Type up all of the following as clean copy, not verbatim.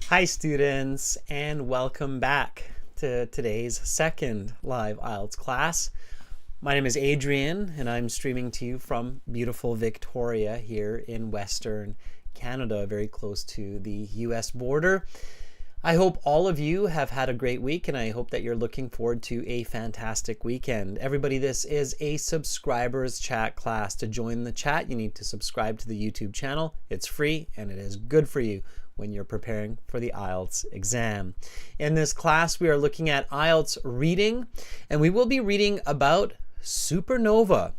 Hi students, and welcome back to today's second live IELTS class. My name is Adrian and I'm streaming to you from beautiful Victoria here in Western Canada, very close to the US border. I hope all of you have had a great week and I hope that you're looking forward to a fantastic weekend. Everybody, this is a subscribers chat class. To join the chat, you need to subscribe to the YouTube channel. It's free and it is good for you when you're preparing for the IELTS exam. In this class, we are looking at IELTS reading, and we will be reading about supernova.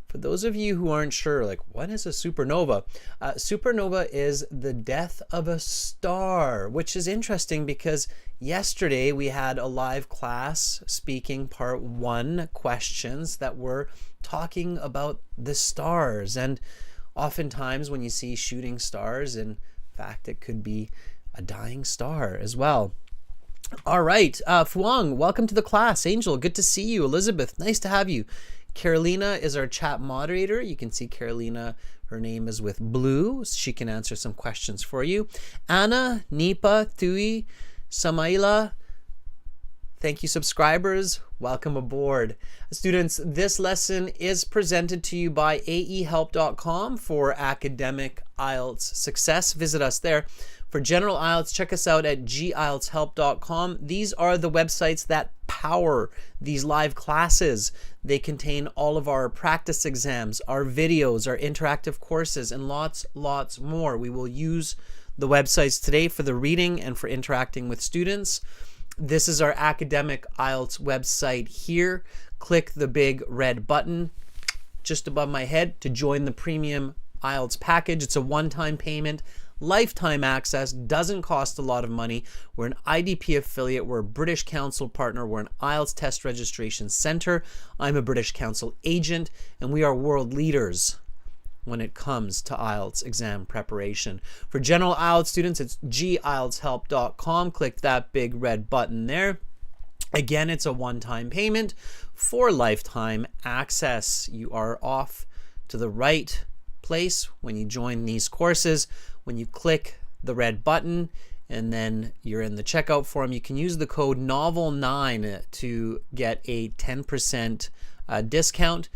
For those of you who aren't sure, like, what is a supernova? Supernova is the death of a star, which is interesting because yesterday we had a live class speaking part 1 questions that were talking about the stars. And oftentimes when you see shooting stars, in fact, it could be a dying star as well. All right, Fuang, welcome to the class. Angel, good to see you. Elizabeth, nice to have you. Carolina is our chat moderator. You can see Carolina, her name is with blue. She can answer some questions for you. Anna, Nipa, Thui, Samaila, thank you, subscribers. Welcome aboard. Students, this lesson is presented to you by aehelp.com for academic IELTS success. Visit us there. For general IELTS, check us out at gieltshelp.com. These are the websites that power these live classes. They contain all of our practice exams, our videos, our interactive courses, and lots more. We will use the websites today for the reading and for interacting with students. This is our academic IELTS website here. Click the big red button just above my head to join the premium IELTS package. It's a one-time payment, lifetime access, doesn't cost a lot of money. We're an IDP affiliate. We're a British Council partner. We're an IELTS test registration center. I'm a British Council agent, and we are world leaders when it comes to IELTS exam preparation. For general IELTS students, it's gieltshelp.com. Click that big red button there. Again, it's a one-time payment for lifetime access. You are off to the right place when you join these courses. When you click the red button and then you're in the checkout form, you can use the code NOVEL9 to get a 10% discount.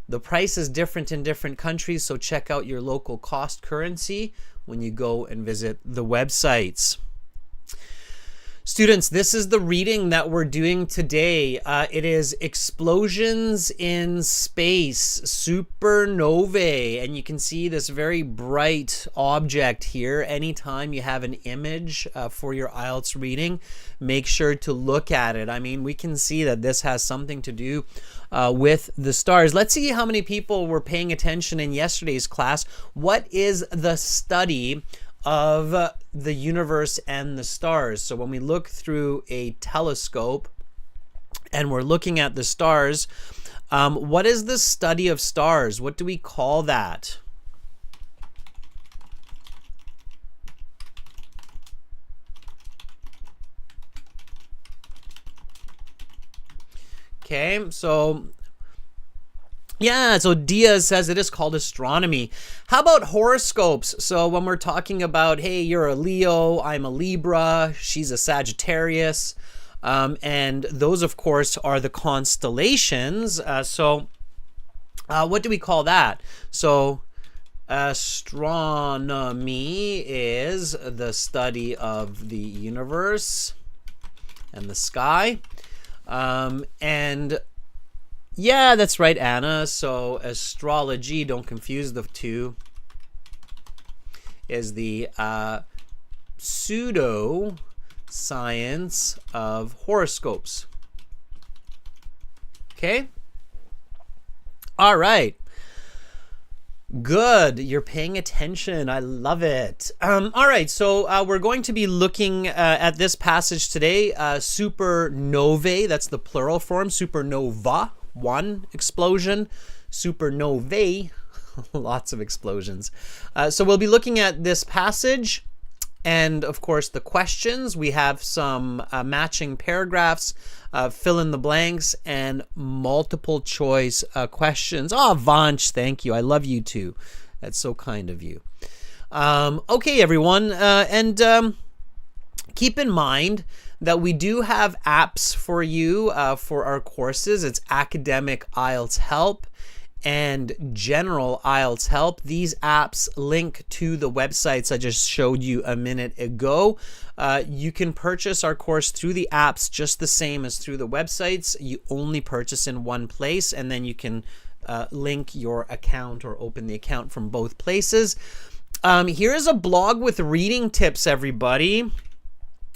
The price is different in different countries, so check out your local cost currency when you go and visit the websites. Students, this is the reading that we're doing today. It is Explosions in Space, Supernovae, and you can see this very bright object here. Anytime you have an image for your IELTS reading, make sure to look at it. I mean, we can see that this has something to do with the stars. Let's see how many people were paying attention in yesterday's class. What is the study of the universe and the stars? So when we look through a telescope and we're looking at the stars, what is the study of stars? What do we call that? Okay, so yeah, so Diaz says it is called astronomy. How about horoscopes? So when we're talking about, hey, you're a Leo, I'm a Libra, she's a Sagittarius, and those, of course, are the constellations. What do we call that? So astronomy is the study of the universe and the sky. And yeah, that's right, Anna. So astrology, don't confuse the two, is the pseudo science of horoscopes. Okay? All right. Good. You're paying attention. I love it. All right. So we're going to be looking at this passage today. Supernovae, that's the plural form. Supernova, one explosion. Supernovae, lots of explosions. So we'll be looking at this passage and, of course, the questions. We have some matching paragraphs, fill in the blanks, and multiple choice questions. Oh, Vanch, thank you. I love you too. That's so kind of you. Okay, everyone. Keep in mind that we do have apps for you for our courses. It's Academic IELTS Help and General IELTS Help. These apps link to the websites I just showed you a minute ago. You can purchase our course through the apps just the same as through the websites. You only purchase in one place, and then you can link your account or open the account from both places. Here is a blog with reading tips, everybody.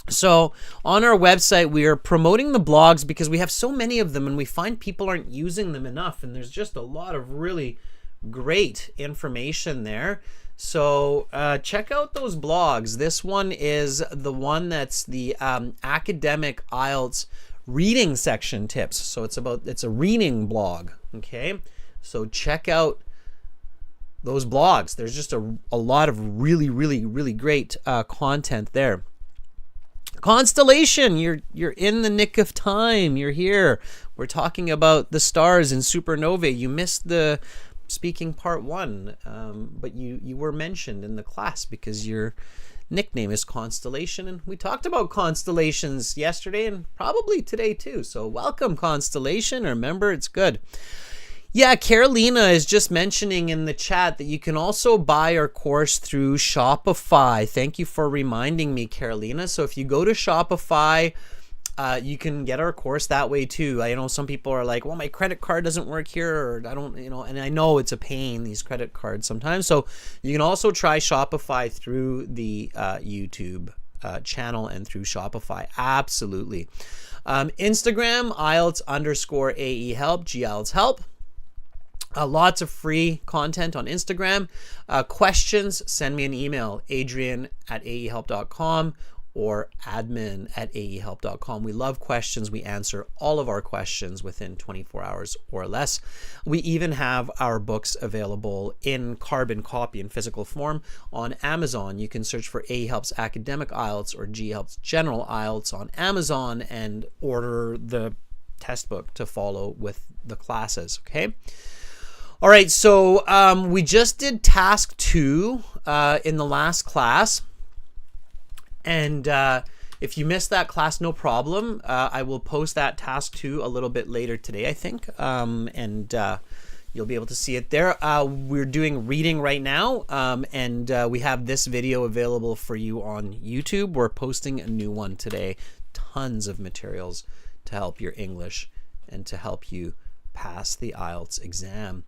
So on our website, we are promoting the blogs because we have so many of them and we find people aren't using them enough. And there's just a lot of really great information there. So check out those blogs. This one is the one that's the Academic IELTS reading section tips. So it's a reading blog. Okay. So check out those blogs. There's just a lot of really, really, really great content there. Constellation, you're in the nick of time. You're here. We're talking about the stars in Supernova. You missed the speaking part 1, but you were mentioned in the class because your nickname is Constellation, and we talked about constellations yesterday and probably today too. So welcome, Constellation. Remember, it's good. Yeah, Carolina is just mentioning in the chat that you can also buy our course through Shopify. Thank you for reminding me, Carolina. So if you go to Shopify, you can get our course that way too. I know some people are like, well, my credit card doesn't work here, or I don't, and I know it's a pain, these credit cards sometimes. So you can also try Shopify through the YouTube channel and through Shopify. Absolutely. Instagram, IELTS_AE help, GIELTS help. Lots of free content on Instagram. Questions, send me an email, adrian@aehelp.com or admin@aehelp.com. We love questions. We answer all of our questions within 24 hours or less. We even have our books available in carbon copy in physical form on Amazon. You can search for AE Helps Academic IELTS or G Helps General IELTS on Amazon and order the test book to follow with the classes, okay? All right, so we just did task 2 in the last class. And if you missed that class, no problem. I will post that task 2 a little bit later today, I think. And you'll be able to see it there. We're doing reading right now. And we have this video available for you on YouTube. We're posting a new one today. Tons of materials to help your English and to help you pass the IELTS exam.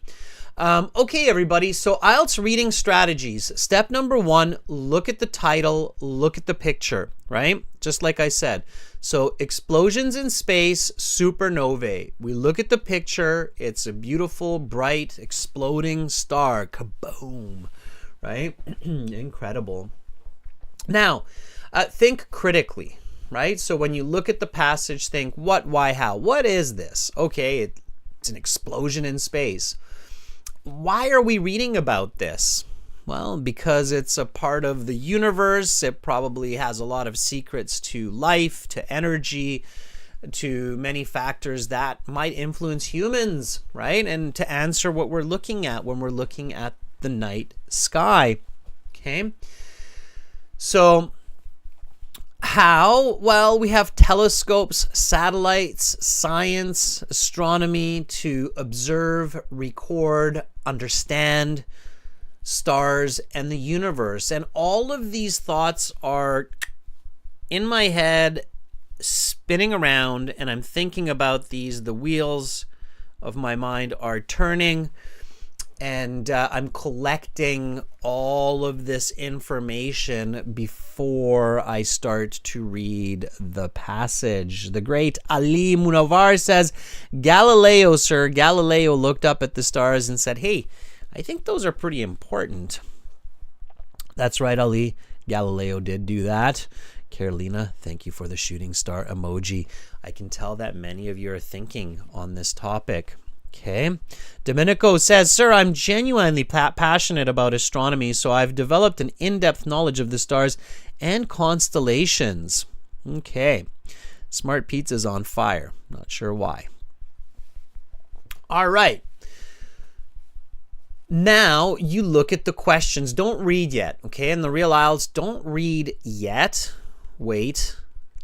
Okay, everybody. So IELTS reading strategies. Step number 1, look at the title, look at the picture, right? Just like I said. So explosions in space, supernovae. We look at the picture. It's a beautiful, bright, exploding star. Kaboom, right? Incredible. Now, think critically, right? So when you look at the passage, think what, why, how. What is this? Okay, it's an explosion in space. Why are we reading about this? Well, because it's a part of the universe. It probably has a lot of secrets to life, to energy, to many factors that might influence humans, right? And to answer what we're looking at when we're looking at the night sky, okay? So how? Well, we have telescopes, satellites, science, astronomy to observe, record, understand stars and the universe. And all of these thoughts are in my head, spinning around, and I'm thinking about these. The wheels of my mind are turning, and I'm collecting all of this information before I start to read the passage. The great Ali Munawar says, Galileo, sir, Galileo looked up at the stars and said, hey, I think those are pretty important. That's right, Ali. Galileo did do that. Carolina, thank you for the shooting star emoji. I can tell that many of you are thinking on this topic. Okay. Domenico says, sir, I'm genuinely passionate about astronomy, so I've developed an in-depth knowledge of the stars and constellations. Okay. Smart Pizza's on fire. Not sure why. All right. Now you look at the questions. Don't read yet, okay? In the real IELTS, don't read yet. wait,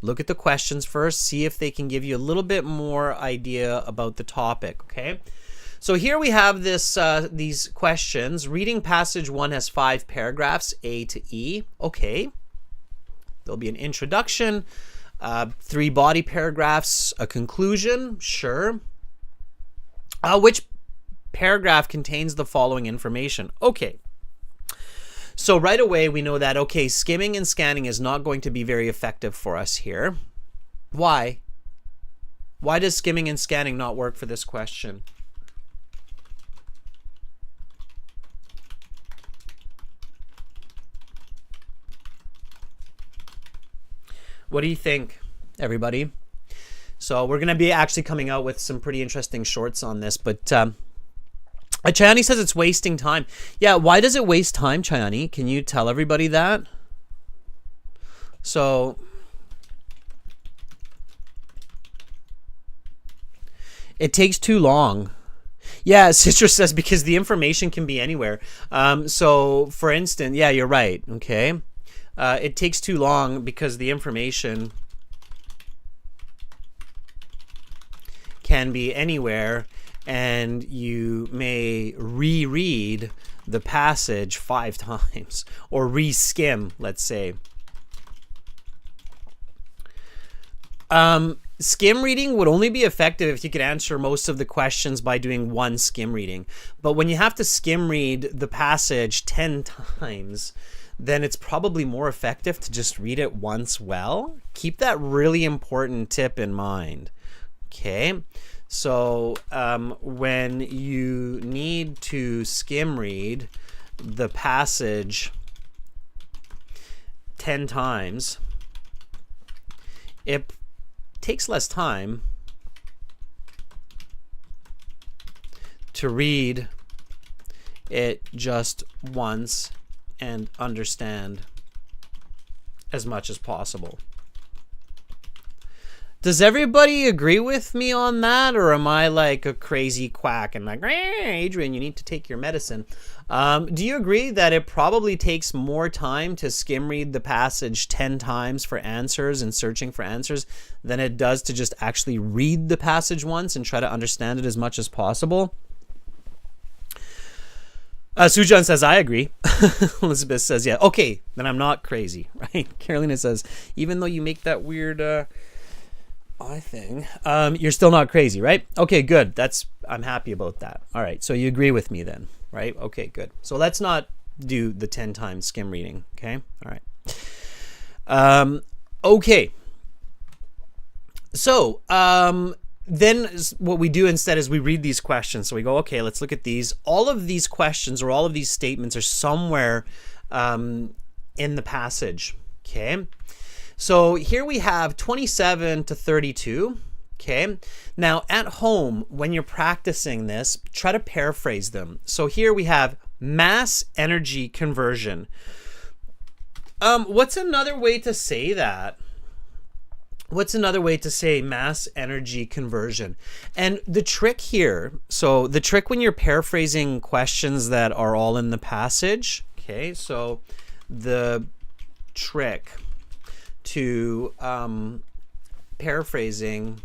look at the questions first, see if they can give you a little bit more idea about the topic, okay? So here we have these questions. Reading passage 1 has 5 paragraphs, A to E. Okay. There'll be an introduction, 3 body paragraphs, a conclusion. Sure. Which paragraph contains the following information? Okay. So right away we know that, okay, skimming and scanning is not going to be very effective for us here. Why? Why does skimming and scanning not work for this question? What do you think, everybody? So we're going to be actually coming out with some pretty interesting shorts on this, but Chayani says it's wasting time. Yeah, why does it waste time, Chayani? Can you tell everybody that? So it takes too long. Yeah, Sister says because the information can be anywhere. So for instance, yeah, you're right. Okay. It takes too long because the information can be anywhere, and you may reread the passage 5 times or re-skim, let's say. Skim reading would only be effective if you could answer most of the questions by doing 1 skim reading. But when you have to skim read the passage 10 times, then it's probably more effective to just read it once well. Keep that really important tip in mind. Okay, so when you need to skim read the passage 10 times, it takes less time to read it just once and understand as much as possible. Does everybody agree with me on that, or am I like a crazy quack and like, Adrian, you need to take your medicine? Do you agree that it probably takes more time to skim read the passage 10 times for answers and searching for answers than it does to just actually read the passage once and try to understand it as much as possible? Sujan says, I agree. Elizabeth says, yeah. Okay, then I'm not crazy, right? Carolina says, even though you make that weird eye thing, you're still not crazy, right? Okay, good. I'm happy about that. All right, so you agree with me then, right? Okay, good. So let's not do the 10 times skim reading, okay? All right. Okay. So, then what we do instead is we read these questions. So we go, okay, let's look at these. All of these questions or all of these statements are somewhere in the passage. Okay. So here we have 27 to 32. Okay. Now at home, when you're practicing this, try to paraphrase them. So here we have mass energy conversion. What's another way to say that? What's another way to say mass energy conversion? And the trick here, so the trick when you're paraphrasing questions that are all in the passage, okay, so the trick to paraphrasing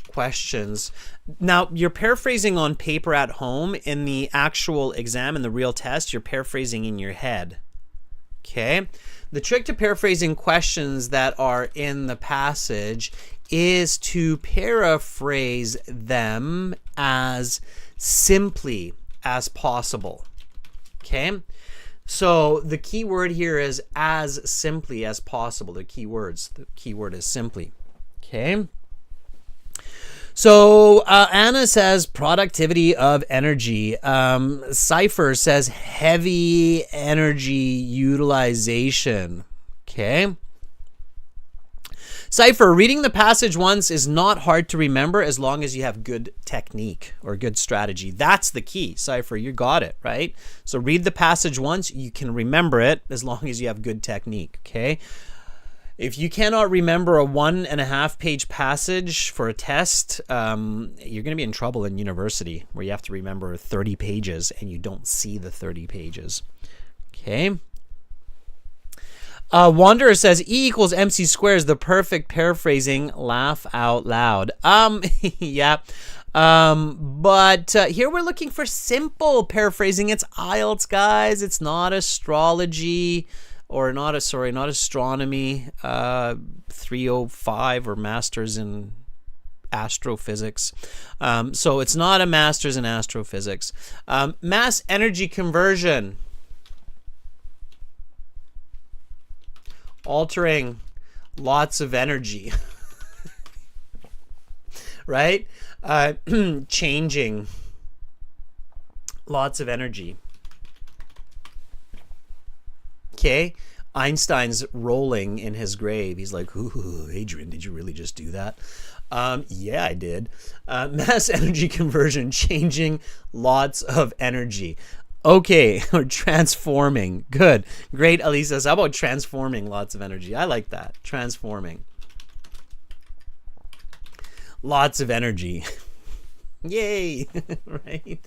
questions. Now, you're paraphrasing on paper at home. In the actual exam, in the real test, you're paraphrasing in your head, okay? The trick to paraphrasing questions that are in the passage is to paraphrase them as simply as possible. Okay? So the key word here is as simply as possible. The key word is simply. Okay? So Anna says productivity of energy. Cypher says heavy energy utilization. Okay. Cypher, reading the passage once is not hard to remember as long as you have good technique or good strategy. That's the key. Cypher, you got it, right? So read the passage once, you can remember it as long as you have good technique. Okay. If you cannot remember a 1.5 page passage for a test, you're going to be in trouble in university where you have to remember 30 pages and you don't see the 30 pages. Okay. Wanderer says E equals MC squared is the perfect paraphrasing. Laugh out loud. Yeah. But here we're looking for simple paraphrasing. It's IELTS, guys. It's not astrology or not astronomy. 305 or masters in astrophysics. So it's not a master's in astrophysics. Mass energy conversion. Altering lots of energy. Right? Changing lots of energy. Okay? Einstein's rolling in his grave. He's like, ooh, Adrian, did you really just do that? Yeah, I did. Mass energy conversion, changing lots of energy. Okay, or transforming. Good. Great, Elisa. How about transforming lots of energy? I like that. Transforming. Lots of energy. Yay. Right?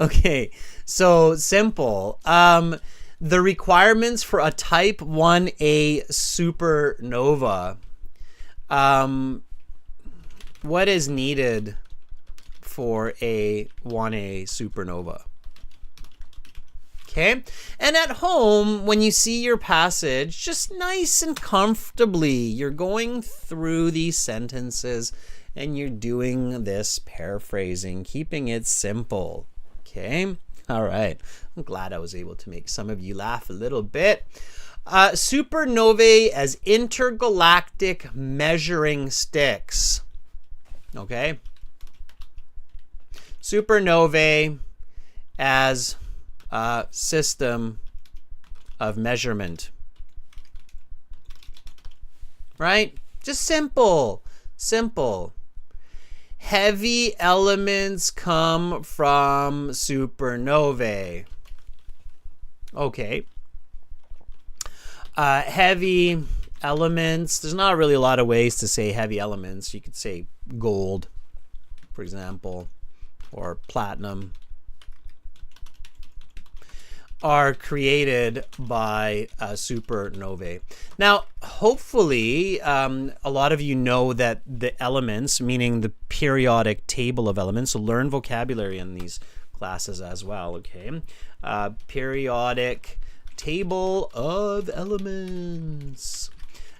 Okay, so simple. The requirements for a type 1a supernova. What is needed for a 1a supernova? Okay, and at home, when you see your passage, just nice and comfortably, you're going through these sentences and you're doing this paraphrasing, keeping it simple. Okay, all right. I'm glad I was able to make some of you laugh a little bit. Supernovae as intergalactic measuring sticks. Okay, supernovae as a system of measurement. Right? Just simple. Simple. Heavy elements come from supernovae. Okay. Heavy elements. There's not really a lot of ways to say heavy elements. You could say gold, for example, or platinum, are created by supernovae. Now, hopefully, a lot of you know that the elements, meaning the periodic table of elements, so learn vocabulary in these classes as well, okay? Periodic table of elements.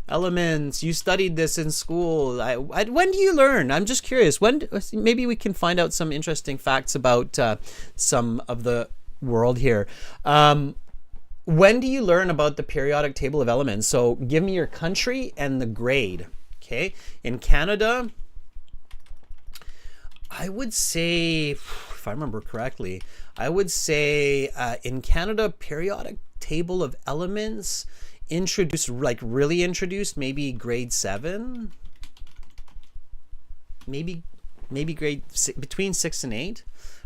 Elements. You studied this in school. When do you learn? I'm just curious. When? Maybe we can find out some interesting facts about some of the world here. When do you learn about the periodic table of elements? So give me your country and the grade. Okay. In Canada, I would say, if I remember correctly, I would say in Canada, periodic table of elements introduced, like really introduced, maybe grade 7, maybe grade between 6 and 8.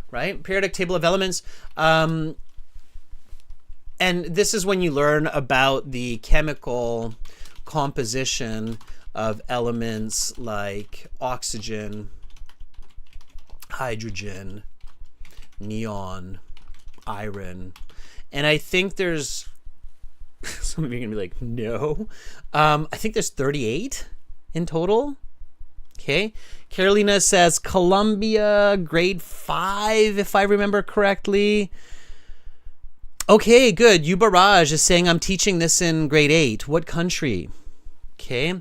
Right? Periodic table of elements. And this is when you learn about the chemical composition of elements like oxygen, hydrogen, neon, iron. And I think there's, some of you are going to be like, no. I think there's 38 in total. Okay. Carolina says Columbia, grade 5, if I remember correctly. Okay, good. Ubaraj is saying I'm teaching this in grade 8. What country? Okay.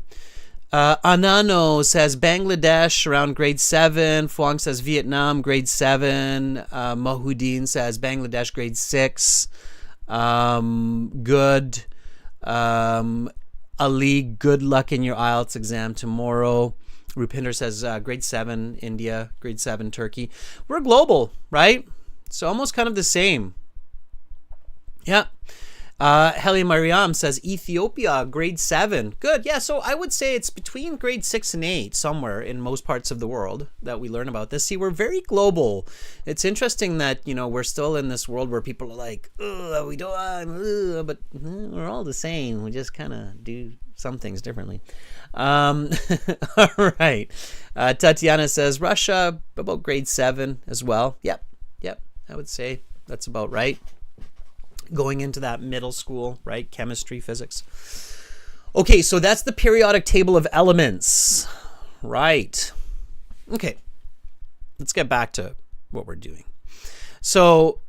Anano says Bangladesh around grade 7. Fuang says Vietnam, grade 7. Mahuddin says Bangladesh, grade 6. Good. Ali, good luck in your IELTS exam tomorrow. Rupinder says grade 7 India, grade 7 Turkey. We're global, right? So almost kind of the same. Yeah. Heli Mariam says Ethiopia, grade 7. Good. Yeah, so I would say it's between grade 6 and 8 somewhere in most parts of the world that we learn about this. See, we're very global. It's interesting that, we're still in this world where people are like, we don't, but we're all the same. We just kind of do some things differently. All right. Tatiana says Russia, about grade 7 as well. Yep. I would say that's about right. going into that middle school, right? Chemistry, physics. Okay, so that's the periodic table of elements, right? Okay, let's get back to what we're doing. So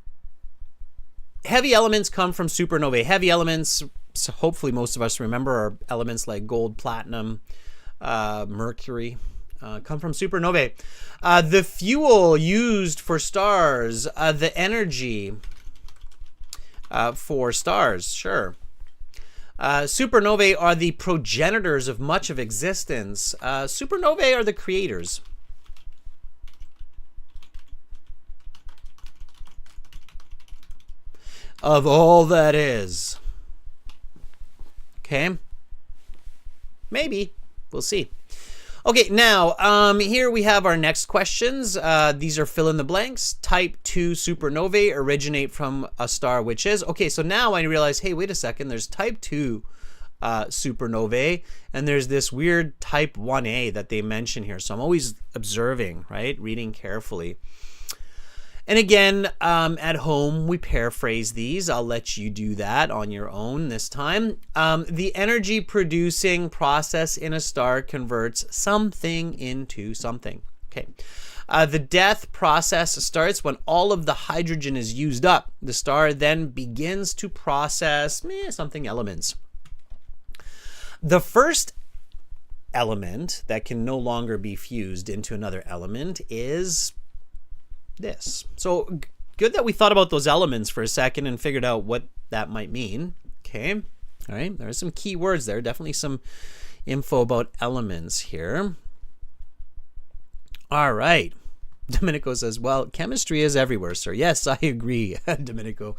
heavy elements come from supernovae. Heavy elements, so hopefully most of us remember, are elements like gold, platinum, mercury, come from supernovae. The fuel used for stars, the energy for stars, sure. Supernovae are the progenitors of much of existence. Supernovae are the creators. Of all that is. Okay? Maybe. We'll see. Okay, now, here we have our next questions. These are fill in the blanks. Type 2 supernovae originate from a star which is. Okay, so now I realize, hey, wait a second. There's type 2 supernovae, and there's this weird type 1a that they mention here. So I'm always observing, right? Reading carefully. And again, at home, we paraphrase these. I'll let you do that on your own this time. The energy producing process in a star converts something into something. Okay. The death process starts when all of the hydrogen is used up. The star then begins to process something elements. The first element that can no longer be fused into another element is this. So good that we thought about those elements for a second and figured out what that might mean. Okay. All right. There are some key words there. Definitely some info about elements here. All right. Domenico says, well, chemistry is everywhere, sir. Yes, I agree, Domenico.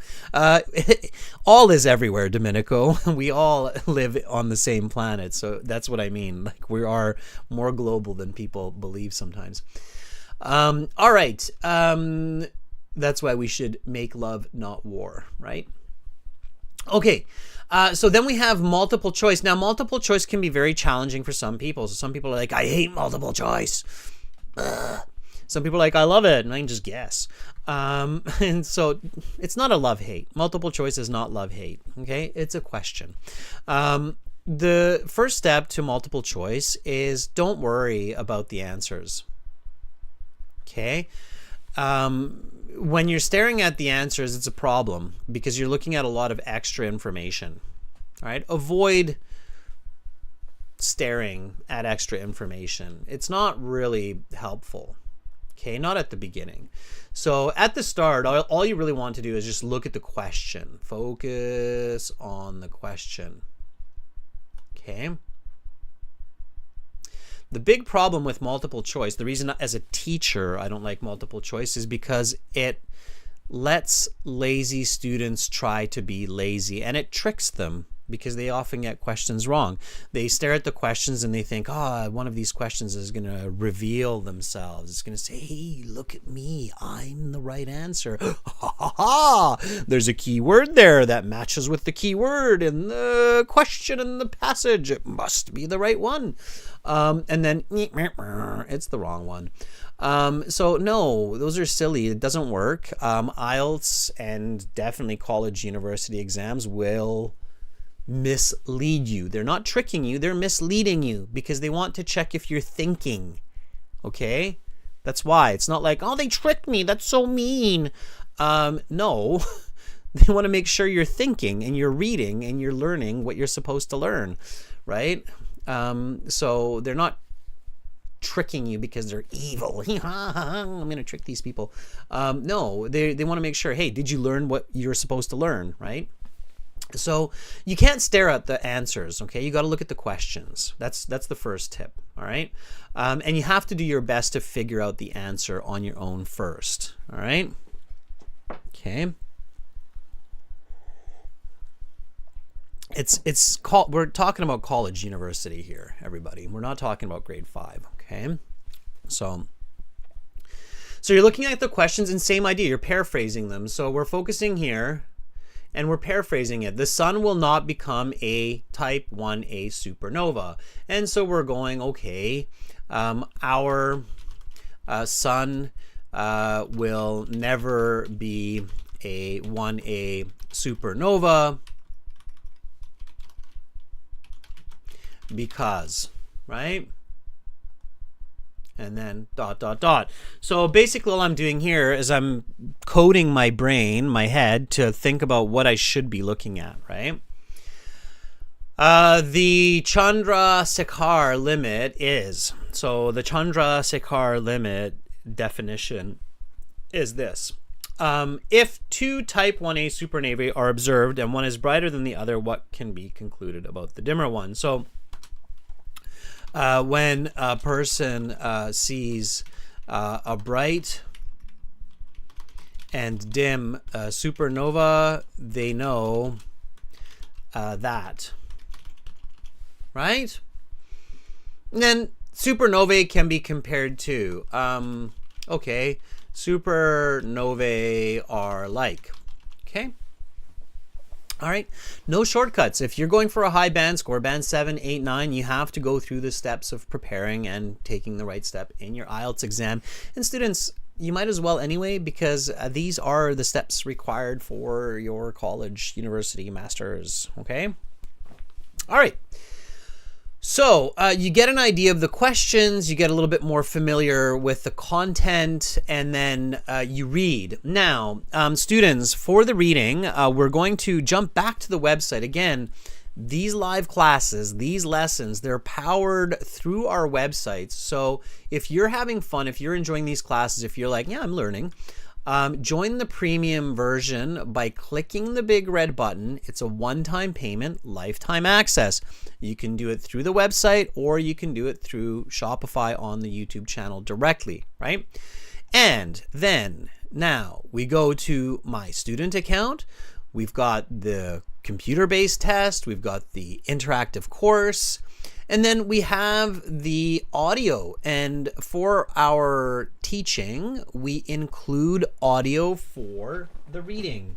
All is everywhere, Domenico. We all live on the same planet. So that's what I mean. Like, we are more global than people believe sometimes. All right. That's why we should make love, not war, right? Okay. So then we have multiple choice. Now, multiple choice can be very challenging for some people. So some people are like, I hate multiple choice. Some people are like, I love it, and I can just guess. And so it's not a love-hate. Multiple choice is not love-hate, okay? It's a question. The first step to multiple choice is don't worry about the answers, okay? When you're staring at the answers, it's a problem because you're looking at a lot of extra information, all right? Avoid staring at extra information. It's not really helpful. Okay, not at the beginning. So at the start, all you really want to do is just look at the question. Focus on the question. Okay. The big problem with multiple choice, the reason as a teacher I don't like multiple choice, is because it lets lazy students try to be lazy, and it tricks them because they often get questions wrong. They stare at the questions and they think, one of these questions is going to reveal themselves. It's going to say, hey, look at me. I'm the right answer. Ha ha ha. There's a key word there that matches with the key word in the question in the passage. It must be the right one. And then it's the wrong one. So no, those are silly. It doesn't work. IELTS and definitely college university exams will mislead you. They're not tricking you, they're misleading you because they want to check if you're thinking. Okay? That's why. It's not like, oh, they tricked me, that's so mean. No. They want to make sure you're thinking and you're reading and you're learning what you're supposed to learn, right? So they're not tricking you because they're evil. I'm going to trick these people. No, they want to make sure, hey, did you learn what you're supposed to learn, right? So you can't stare at the answers, okay? You got to look at the questions. That's the first tip, all right? And you have to do your best to figure out the answer on your own first, all right? Okay. We're talking about college university here, everybody. We're not talking about grade 5, okay? So you're looking at the questions and same idea. You're paraphrasing them. So we're focusing here. And we're paraphrasing it. The sun will not become a type 1a supernova. And so we're going, okay, our sun will never be a 1a supernova because, right? And then ... So basically all I'm doing here is I'm coding my brain, my head, to think about what I should be looking at, right? The Chandrasekhar limit is, so the Chandrasekhar limit definition is this. If two type 1a supernovae are observed and one is brighter than the other, what can be concluded about the dimmer one? So when a person sees a bright and dim supernova, they know that, right? And then supernovae can be compared to, okay, supernovae are like, okay? All right, no shortcuts. If you're going for a high band score, band 7, 8, 9, you have to go through the steps of preparing and taking the right step in your IELTS exam. And students, you might as well anyway, because these are the steps required for your college, university, master's, okay? All right. So you get an idea of the questions, you get a little bit more familiar with the content, and then you read. Now, students, for the reading, we're going to jump back to the website. Again, these live classes, these lessons, they're powered through our websites. So if you're having fun, if you're enjoying these classes, if you're like, yeah, I'm learning, join the premium version by clicking the big red button. It's a one-time payment, lifetime access. You can do it through the website or you can do it through Shopify on the YouTube channel directly, right? And then now we go to my student account. We've got the computer-based test. We've got the interactive course. And then we have the audio, and for our teaching, we include audio for the reading.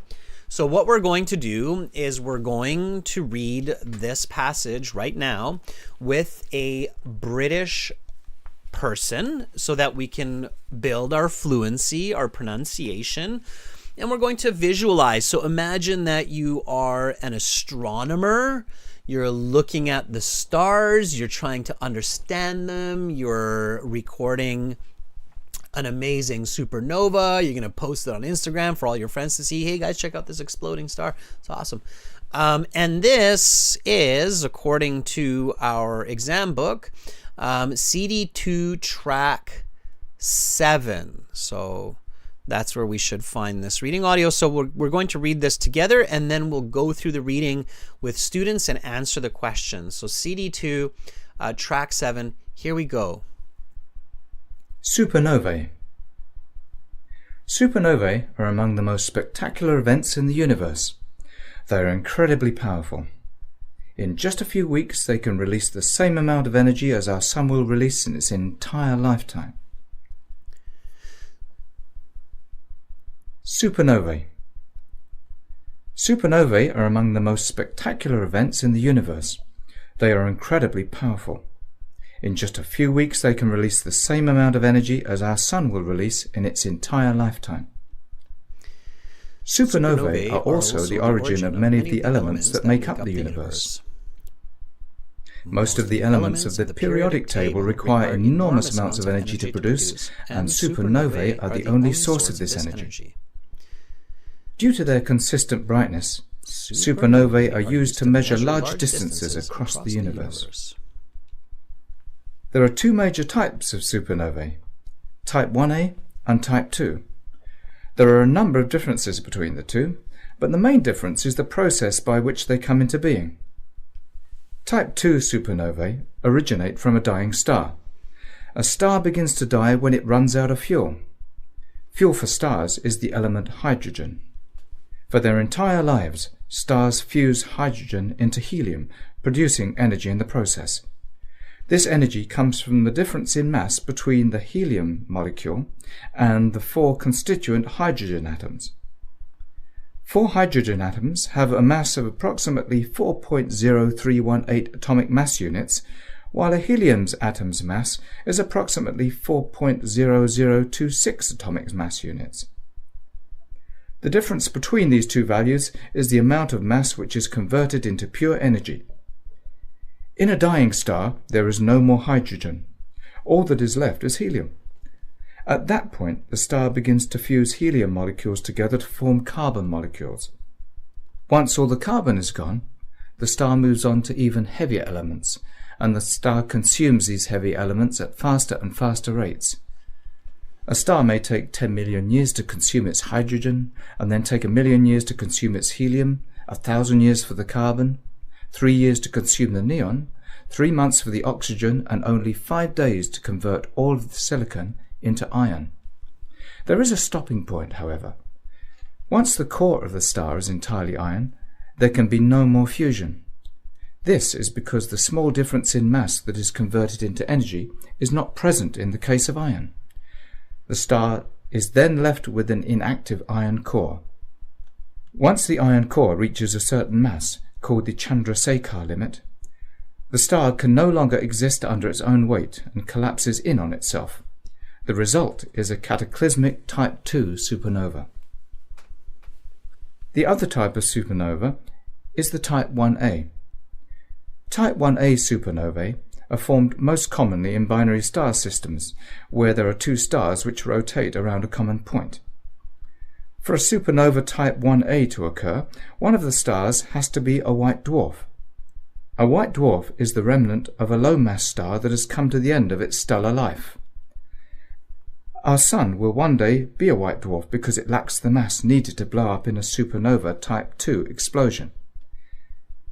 So what we're going to do is we're going to read this passage right now with a British person so that we can build our fluency, our pronunciation, and we're going to visualize. So imagine that you are an astronomer. You're looking at the stars, you're trying to understand them, you're recording an amazing supernova, you're going to post it on Instagram for all your friends to see. Hey guys, check out this exploding star. It's awesome. And this is, according to our exam book, CD2 track 7. So that's where we should find this reading audio. So we're going to read this together, and then we'll go through the reading with students and answer the questions. So CD2, track 7, here we go. Supernovae. Supernovae are among the most spectacular events in the universe. They are incredibly powerful. In just a few weeks, they can release the same amount of energy as our sun will release in its entire lifetime. Supernovae. Supernovae are among the most spectacular events in the universe. They are incredibly powerful. In just a few weeks, they can release the same amount of energy as our sun will release in its entire lifetime. Supernovae are also the origin of many of the elements that make up the universe. Most of the elements of the periodic table require enormous amounts of energy to produce, and supernovae are the only source of this energy. Due to their consistent brightness, supernovae are used to measure large distances across the universe. There are two major types of supernovae, type 1a and type 2. There are a number of differences between the two, but the main difference is the process by which they come into being. Type 2 supernovae originate from a dying star. A star begins to die when it runs out of fuel. Fuel for stars is the element hydrogen. For their entire lives, stars fuse hydrogen into helium, producing energy in the process. This energy comes from the difference in mass between the helium molecule and the 4 constituent hydrogen atoms. 4 hydrogen atoms have a mass of approximately 4.0318 atomic mass units, while a helium's atom's mass is approximately 4.0026 atomic mass units. The difference between these two values is the amount of mass which is converted into pure energy. In a dying star, there is no more hydrogen. All that is left is helium. At that point, the star begins to fuse helium molecules together to form carbon molecules. Once all the carbon is gone, the star moves on to even heavier elements, and the star consumes these heavy elements at faster and faster rates. A star may take 10 million years to consume its hydrogen, and then take 1 million years to consume its helium, 1,000 years for the carbon, 3 years to consume the neon, 3 months for the oxygen, and only 5 days to convert all of the silicon into iron. There is a stopping point, however. Once the core of the star is entirely iron, there can be no more fusion. This is because the small difference in mass that is converted into energy is not present in the case of iron. The star is then left with an inactive iron core. Once the iron core reaches a certain mass, called the Chandrasekhar limit, the star can no longer exist under its own weight and collapses in on itself. The result is a cataclysmic Type II supernova. The other type of supernova is the Type Ia. Type Ia supernovae are formed most commonly in binary star systems, where there are two stars which rotate around a common point. For a supernova Type Ia to occur, one of the stars has to be a white dwarf. A white dwarf is the remnant of a low-mass star that has come to the end of its stellar life. Our Sun will one day be a white dwarf because it lacks the mass needed to blow up in a supernova Type II explosion.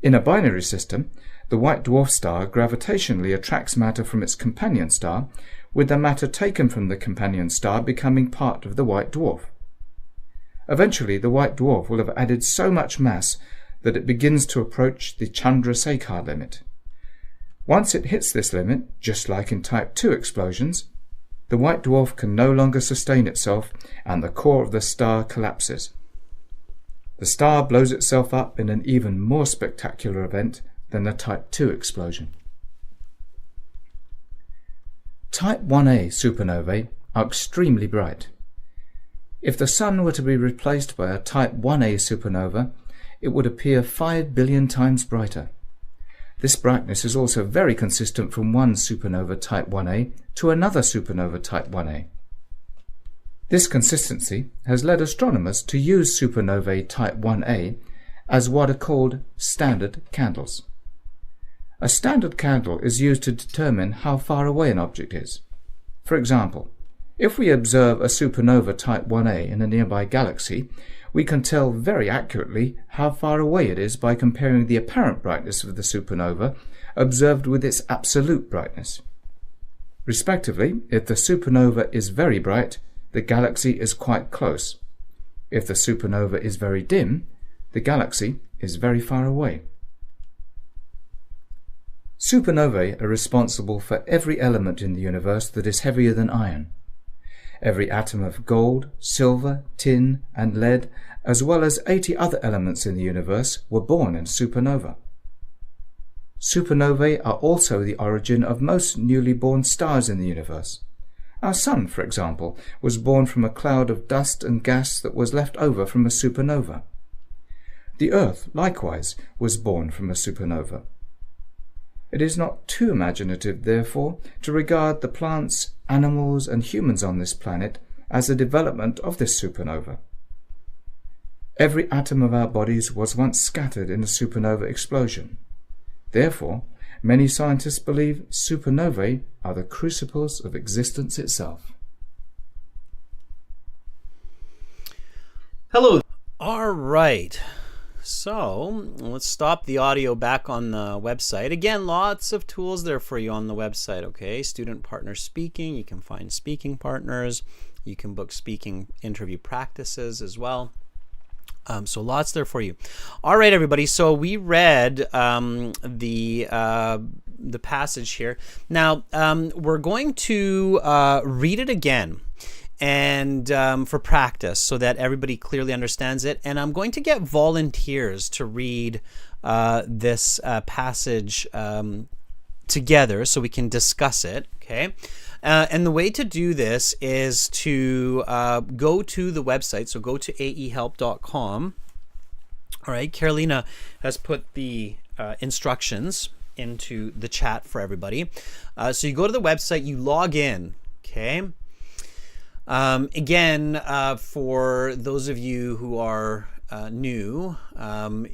In a binary system, the white dwarf star gravitationally attracts matter from its companion star, with the matter taken from the companion star becoming part of the white dwarf. Eventually, the white dwarf will have added so much mass that it begins to approach the Chandrasekhar limit. Once it hits this limit, just like in Type II explosions, the white dwarf can no longer sustain itself and the core of the star collapses. The star blows itself up in an even more spectacular event than the Type II explosion. Type Ia supernovae are extremely bright. If the Sun were to be replaced by a Type Ia supernova, it would appear 5 billion times brighter. This brightness is also very consistent from one supernova Type Ia to another supernova Type Ia. This consistency has led astronomers to use supernovae Type Ia as what are called standard candles. A standard candle is used to determine how far away an object is. For example, if we observe a supernova Type Ia in a nearby galaxy, we can tell very accurately how far away it is by comparing the apparent brightness of the supernova observed with its absolute brightness. Respectively, if the supernova is very bright, the galaxy is quite close. If the supernova is very dim, the galaxy is very far away. Supernovae are responsible for every element in the universe that is heavier than iron. Every atom of gold, silver, tin, and lead, as well as 80 other elements in the universe, were born in supernova. Supernovae are also the origin of most newly born stars in the universe. Our Sun, for example, was born from a cloud of dust and gas that was left over from a supernova. The Earth, likewise, was born from a supernova. It is not too imaginative, therefore, to regard the plants, animals, and humans on this planet as a development of this supernova. Every atom of our bodies was once scattered in a supernova explosion. Therefore, many scientists believe supernovae are the crucibles of existence itself. Hello. All right. So let's stop the audio back on the website. Again, lots of tools there for you on the website, okay? Student partner speaking. You can find speaking partners. You can book speaking interview practices as well. So lots there for you. All right, everybody. So we read the passage here. Now, we're going to read it again. And for practice so that everybody clearly understands it. And I'm going to get volunteers to read this passage together so we can discuss it, okay? And the way to do this is to go to the website. So go to aehelp.com. All right, Carolina has put the instructions into the chat for everybody. So you go to the website, you log in, okay? Again, for those of you who are new,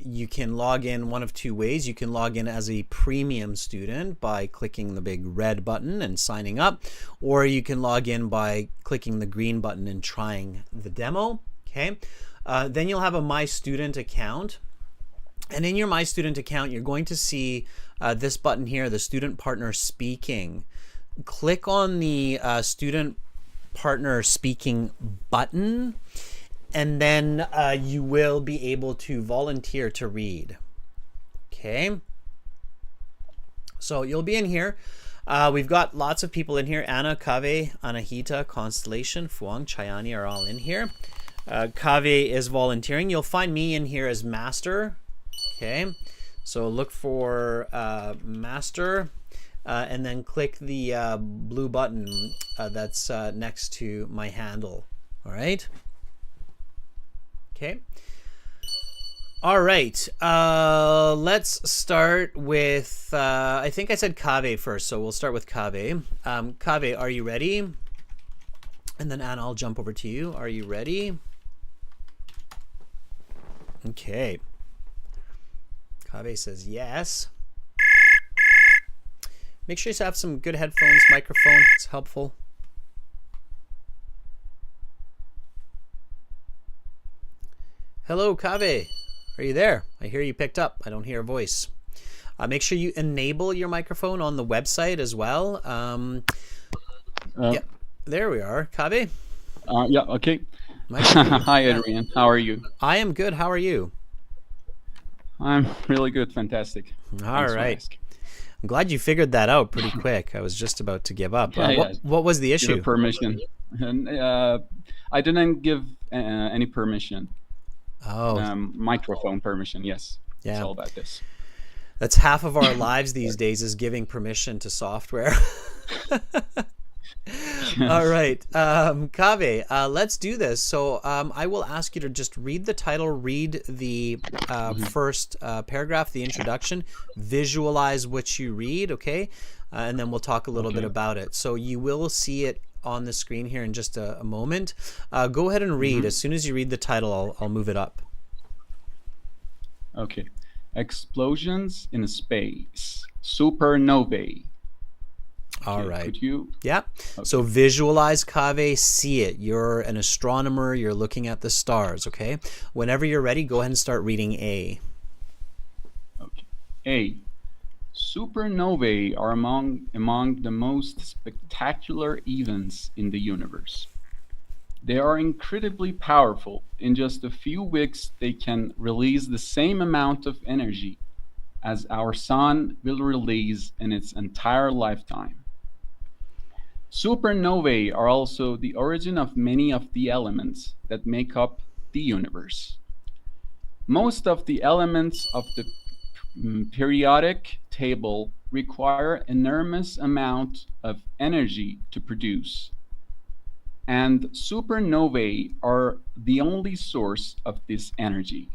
you can log in one of two ways. You can log in as a premium student by clicking the big red button and signing up, or you can log in by clicking the green button and trying the demo, okay? Then you'll have a My Student account. And in your My Student account, you're going to see this button here, the Student Partner Speaking. Click on the Student Partner Speaking button, and then you will be able to volunteer to read. Okay. So you'll be in here. We've got lots of people in here. Anna, Kave, Anahita, Constellation, Fuang, Chayani are all in here. Kave is volunteering. You'll find me in here as Master. Okay. So look for Master. And then click the blue button that's next to my handle. All right. Okay. All right. Let's start with, I think I said Kave first, so we'll start with Kave. Kave, are you ready? And then Anna, I'll jump over to you. Are you ready? Okay. Kave says yes. Make sure you have some good headphones, microphone. It's helpful. Hello, Kave. Are you there? I hear you picked up. I don't hear a voice. Make sure you enable your microphone on the website as well. Yeah, there we are. Kave? Yeah, okay. Hi, Adrian. How are you? I am good. How are you? I'm really good. Fantastic. All right. I'm glad you figured that out pretty quick. I was just about to give up. What was the issue? Permission. And, I didn't give any permission. Oh. Microphone permission, yes. Yeah. It's all about this. That's half of our lives these days, is giving permission to software. All right. Kave, let's do this. So I will ask you to just read the title, read the first paragraph, the introduction, visualize what you read, okay? And then we'll talk a little bit about it. So you will see it on the screen here in just a moment. Go ahead and read. As soon as you read the title, I'll move it up. Okay. Explosions in space. Supernovae. All right. Could you? Yeah. Okay. So visualize, Kave, see it. You're an astronomer. You're looking at the stars, okay? Whenever you're ready, go ahead and start reading A. Okay. A. Supernovae are among the most spectacular events in the universe. They are incredibly powerful. In just a few weeks, they can release the same amount of energy as our sun will release in its entire lifetime. Supernovae are also the origin of many of the elements that make up the universe. Most of the elements of the periodic table require enormous amount of energy to produce, and supernovae are the only source of this energy.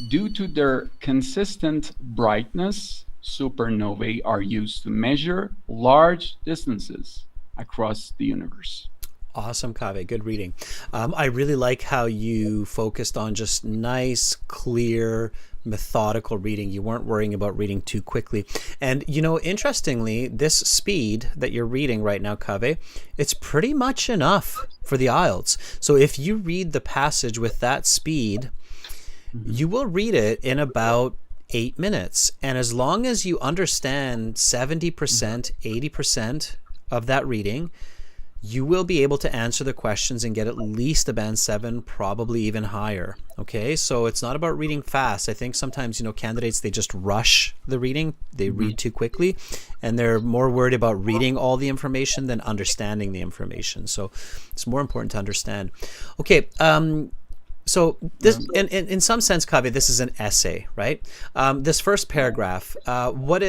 Due to their consistent brightness, supernovae are used to measure large distances across the universe. Awesome, Kave. Good reading. I really like how you focused on just nice, clear, methodical reading. You weren't worrying about reading too quickly. And, you know, interestingly, this speed that you're reading right now, Kave, it's pretty much enough for the IELTS. So if you read the passage with that speed, you will read it in about 8 minutes. And as long as you understand 70%, 80% of that reading, you will be able to answer the questions and get at least a band 7, probably even higher. Okay, so it's not about reading fast. I think sometimes, you know, candidates, they just rush the reading. They read too quickly, and they're more worried about reading all the information than understanding the information. So it's more important to understand. Okay, So this, in some sense, Kaveh, this is an essay, right? This first paragraph, what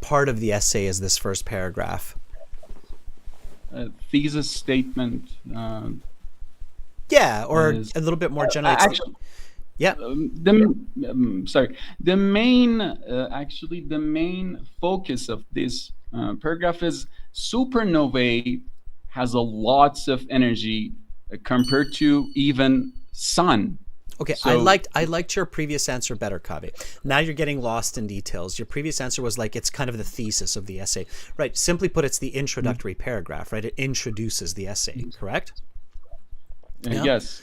part of the essay is this first paragraph? Thesis statement. Yeah, or a little bit more generally. Actually, yeah. The main focus of this paragraph is supernovae has a lots of energy compared to even sun. Okay, so, I liked your previous answer better, Kaveh. Now you're getting lost in details. Your previous answer was like it's kind of the thesis of the essay, right? Simply put, it's the introductory paragraph, right? It introduces the essay, correct? Yeah? Yes.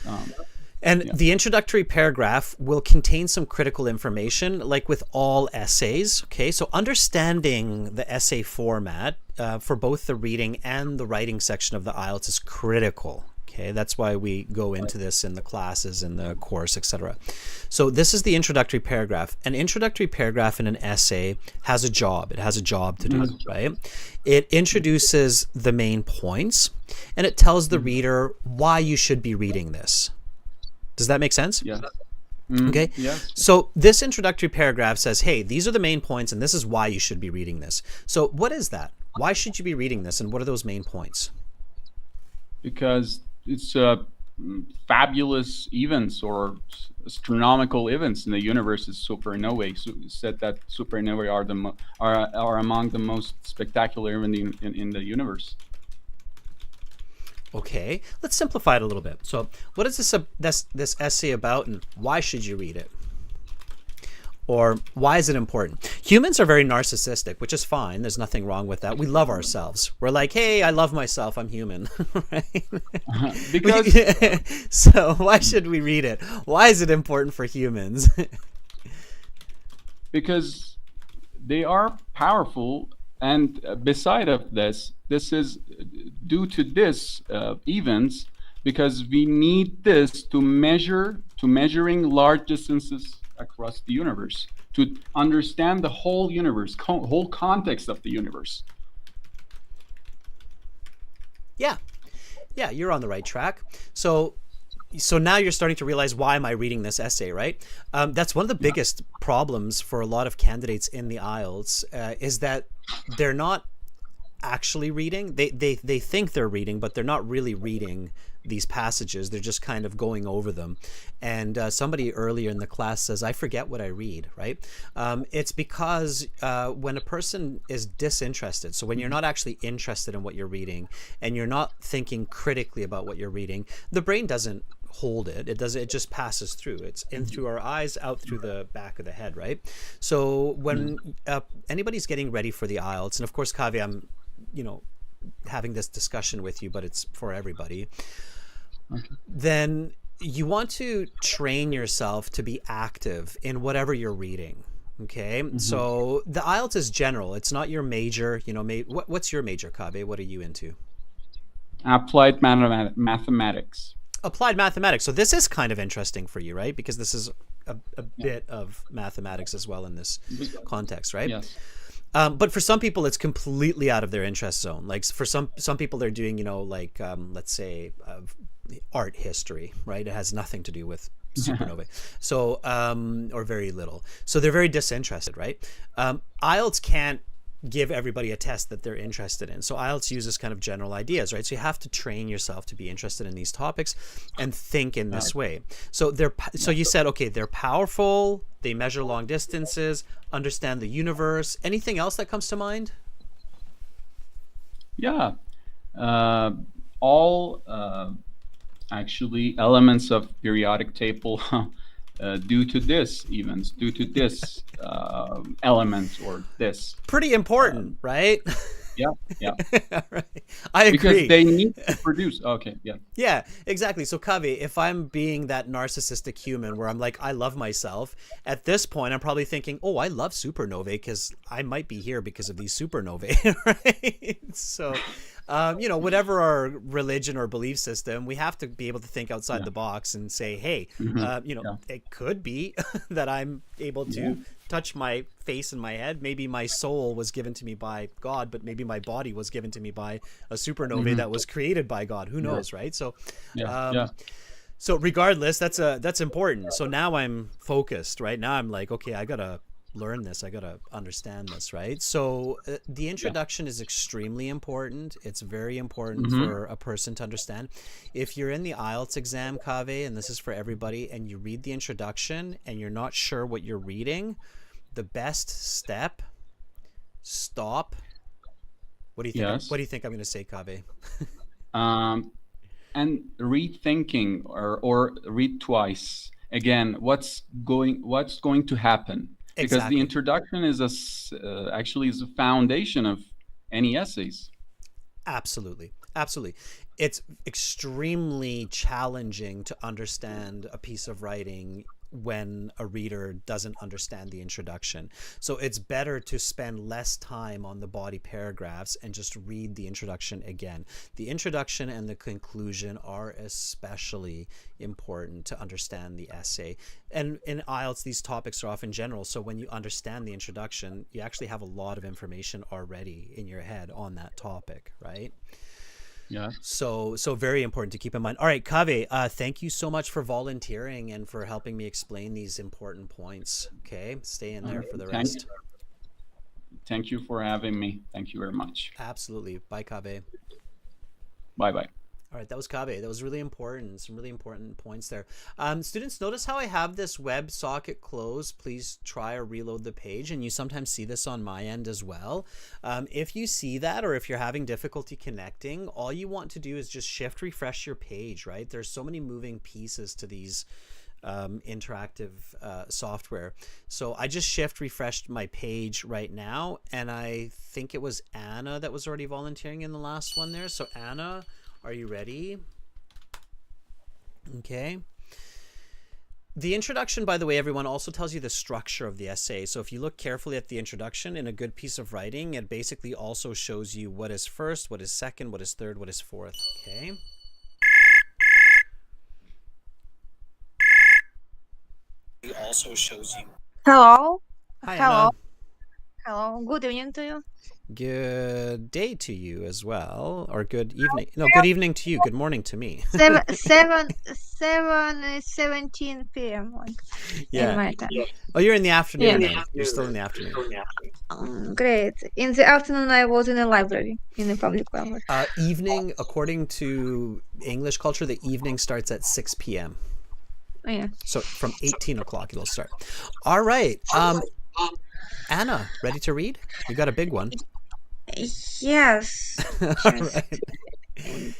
The introductory paragraph will contain some critical information, like with all essays. Okay, so understanding the essay format for both the reading and the writing section of the IELTS is critical. Okay, that's why we go into this in the classes, in the course, etc. So this is the introductory paragraph. An introductory paragraph in an essay has a job. It has a job to do, right? It introduces the main points, and it tells the reader why you should be reading this. Does that make sense? Yeah. Okay. Yes. So this introductory paragraph says, hey, these are the main points, and this is why you should be reading this. So what is that? Why should you be reading this, and what are those main points? Because it's fabulous events or astronomical events in the universe is supernovae. So it said that supernovae are among the most spectacular in the universe. Okay, let's simplify it a little bit. So what is this essay about, and why should you read it? Or why is it important? Humans are very narcissistic, which is fine. There's nothing wrong with that. We love ourselves. We're like, hey, I love myself. I'm human. Right? Because so why should we read it? Why is it important for humans? Because they are powerful, and beside of this is due to this events, because we need this to measuring large distances across the universe, to understand the whole universe, whole context of the universe. Yeah, you're on the right track. So now you're starting to realize, why am I reading this essay, right? That's one of the biggest problems for a lot of candidates in the IELTS, is that they're not actually reading. They think they're reading, but they're not really reading these passages. They're just kind of going over them. And somebody earlier in the class says, I forget what I read, right? It's because when a person is disinterested, so when you're not actually interested in what you're reading and you're not thinking critically about what you're reading, the brain doesn't hold it. It just passes through. It's in through our eyes, out through the back of the head, right? So when anybody's getting ready for the IELTS, and of course, Kaveh, I'm having this discussion with you, but it's for everybody. Okay. Then you want to train yourself to be active in whatever you're reading. Okay. So the IELTS is general. It's not your major. What's your major, Kaveh? What are you into? Applied mathematics. Applied mathematics. So this is kind of interesting for you, right? Because this is a bit of mathematics as well in this context, right? Yes. But for some people, it's completely out of their interest zone. Like for some people, they're doing, let's say, art history, right? It has nothing to do with supernovae. So, or very little. So they're very disinterested, right? IELTS can't give everybody a test that they're interested in. So IELTS uses kind of general ideas, right? So you have to train yourself to be interested in these topics and think in this way. So you said, okay, they're powerful, they measure long distances, understand the universe. Anything else that comes to mind? Yeah. All actually elements of periodic table due to this element or this. Pretty important, right? Yeah. Right. I agree. Because they need to produce. Okay, yeah. Yeah, exactly. So Kaveh, if I'm being that narcissistic human where I'm like, I love myself, at this point, I'm probably thinking, oh, I love supernovae because I might be here because of these supernovae, right? So whatever our religion or belief system, we have to be able to think outside the box and say, hey, it could be that I'm able to touch my face and my head. Maybe my soul was given to me by God, but maybe my body was given to me by a supernova that was created by God. Who knows, right? So, so regardless, that's important. So now I'm focused, right? Now I'm like, okay, I gotta learn this. I gotta understand this, right? So the introduction is extremely important. It's very important for a person to understand. If you're in the IELTS exam, Kaveh, and this is for everybody, and you read the introduction and you're not sure what you're reading, the best step, stop. What do you think? Yes. What do you think I'm going to say, Kaveh? And rethinking or read twice again. What's going to happen? Because Exactly. the introduction is actually is a foundation of any essays. Absolutely. Absolutely. It's extremely challenging to understand a piece of writing when a reader doesn't understand the introduction. So it's better to spend less time on the body paragraphs and just read the introduction again. The introduction and the conclusion are especially important to understand the essay. And in IELTS, these topics are often general. So when you understand the introduction, you actually have a lot of information already in your head on that topic, right? Yeah. So very important to keep in mind. All right, Kaveh, thank you so much for volunteering and for helping me explain these important points. Okay, stay in there for the rest. Thank you for having me. Thank you very much. Absolutely. Bye, Kaveh. Bye-bye. All right, that was Kaveh. That was really important. Some really important points there. Students, notice how I have this web socket closed. Please try or reload the page. And you sometimes see this on my end as well. If you see that, or if you're having difficulty connecting, all you want to do is just shift refresh your page, right? There's so many moving pieces to these interactive software. So I just shift refreshed my page right now. And I think it was Anna that was already volunteering in the last one there. So Anna, are you ready? Okay. The introduction, by the way, everyone, also tells you the structure of the essay. So if you look carefully at the introduction in a good piece of writing, it basically also shows you what is first, what is second, what is third, what is fourth. Okay. It also shows you. Hello. Hi, Hello. Anna. Hello. Good evening to you. Good day to you as well, or good evening. No, good evening to you. Good morning to me. 17 p.m. Yeah. In my time. Oh, you're in the afternoon. Yeah. Then. You're still in the afternoon. Great. In the afternoon, I was in a library, in a public library. Evening, according to English culture, the evening starts at 6 p.m. Yeah. So from 18 o'clock it'll start. All right. Anna, ready to read? You got a big one. Yes.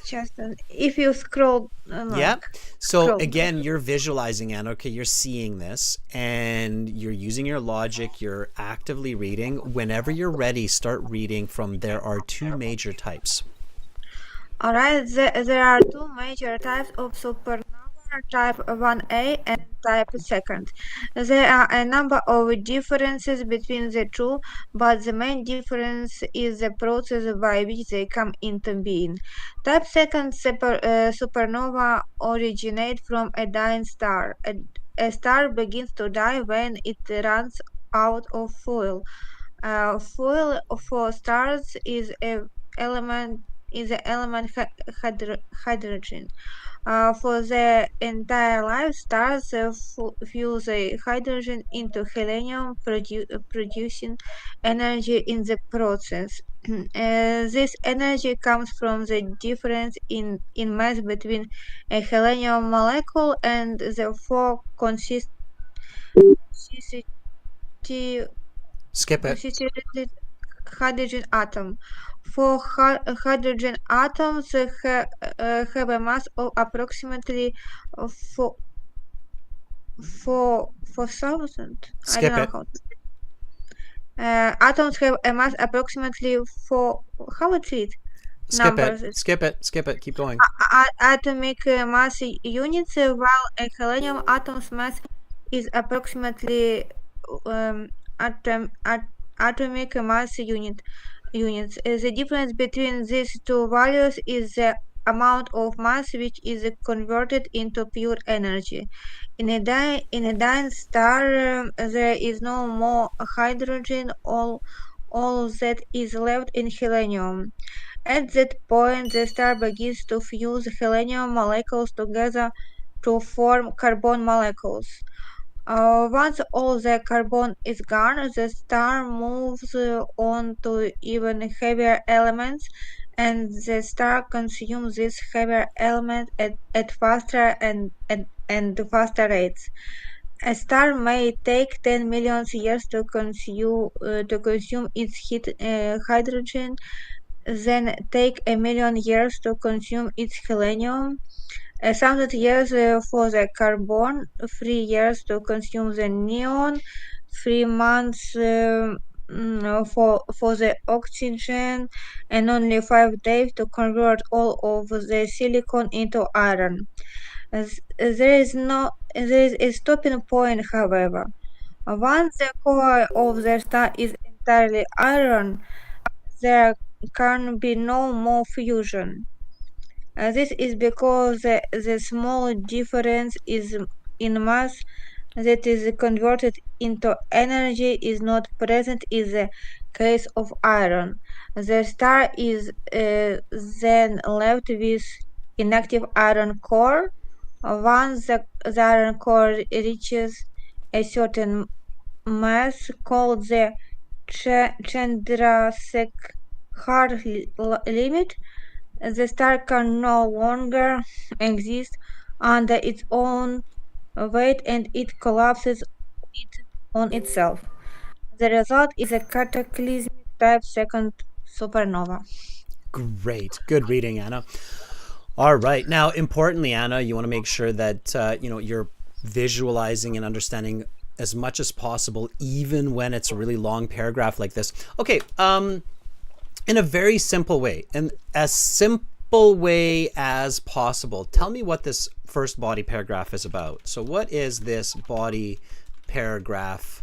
Just if you scroll. Yeah. So again, you're visualizing, Anna. Okay, you're seeing this and you're using your logic. You're actively reading. Whenever you're ready, start reading from there are two major types. All right. There are two major types of supernova. Type 1a and type 2. There are a number of differences between the two, but the main difference is the process by which they come into being. Type 2 supernova originate from a dying star. A star begins to die when it runs out of fuel. Fuel for stars is the element hydrogen. For the entire life, stars fuse the hydrogen into helium, producing energy in the process. This energy comes from the difference in mass between a helium molecule and the four constituent hydrogen atom. For hydrogen atoms have a mass of approximately 4,000. Skip it. Atoms have a mass approximately 4. How it's it? Skip it. Skip it. Skip it. Keep going. Atomic mass units, while a helium atom's mass is approximately atomic mass unit. units. The difference between these two values is the amount of mass which is converted into pure energy. In a dying star, there is no more hydrogen. All that is left in helium. At that point, the star begins to fuse helium molecules together to form carbon molecules. Once all the carbon is gone, the star moves on to even heavier elements, and the star consumes these heavier elements at faster and faster rates. A star may take 10 million years to consume its hydrogen, then take a million years to consume its helium, 1,000 years for the carbon, 3 years to consume the neon, 3 months for the oxygen, and only 5 days to convert all of the silicon into iron. There is a stopping point, however. Once the core of the star is entirely iron, there can be no more fusion. This is because the small difference is in mass that is converted into energy is not present in the case of iron. The star is then left with inactive iron core. Once the iron core reaches a certain mass called the Chandrasekhar limit, the star can no longer exist under its own weight and it collapses on itself. The result is a cataclysmic type second supernova. Great. Good reading, Anna. All right. Now, importantly, Anna, you want to make sure that you're visualizing and understanding as much as possible, even when it's a really long paragraph like this. Okay. In a very simple way, and as simple way as possible, tell me what this first body paragraph is about. So what is this body paragraph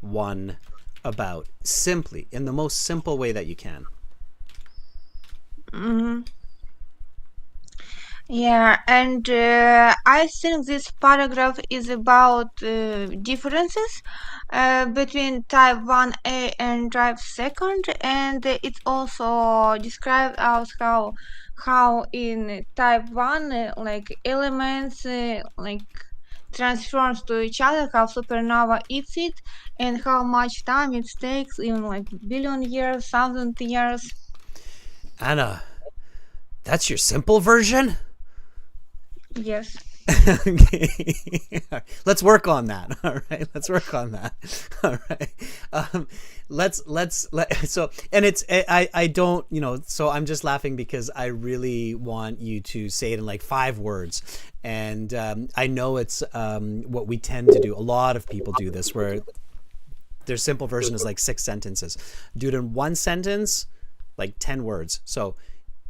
1 about? Simply, in the most simple way that you can. Mm-hmm. Yeah, and I think this paragraph is about differences between type 1A and type 2nd, and it's also described as how in type 1 like elements like transforms to each other, how supernova eats it, and how much time it takes in like billion years, 1,000 years. Anna, that's your simple version? Yes. Okay. Let's work on that. All right. Let's work on that. All right. So, and it's, I don't, so I'm just laughing because I really want you to say it in like 5 words. And I know it's what we tend to do. A lot of people do this where their simple version is like 6 sentences. Do it in 1 sentence, like 10 words. So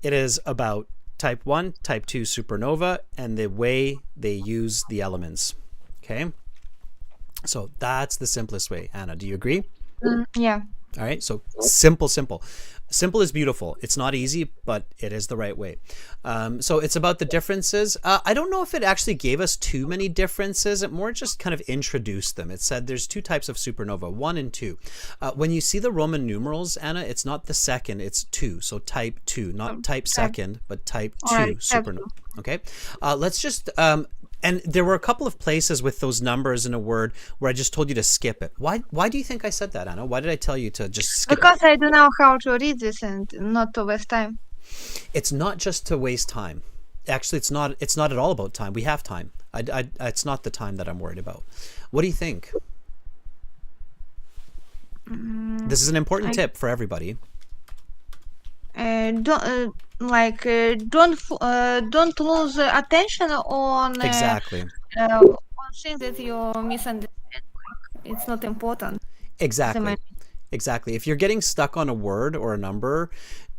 it is about type 1, type 2 supernova, and the way they use the elements. Okay? So that's the simplest way. Anna, do you agree? Yeah. All right. So simple. Simple is beautiful. It's not easy, but it is the right way. So it's about the differences. I don't know if it actually gave us too many differences. It more just kind of introduced them. It said there's 2 types of supernova, 1 and 2. When you see the Roman numerals, Anna, it's not the second, it's 2. So type 2, not type second, but type 2 supernova. Okay. Let's just... and there were a couple of places with those numbers in a word where I just told you to skip it. Why do you think I said that, Anna? Why did I tell you to just skip because it? I don't know how to read this and not to waste time. It's not just to waste time. Actually, it's not at all about time. We have time. It's not the time that I'm worried about. What do you think? This is an important tip for everybody. Don't lose attention on Exactly. On things that you misunderstand. It's not important. Exactly. If you're getting stuck on a word or a number,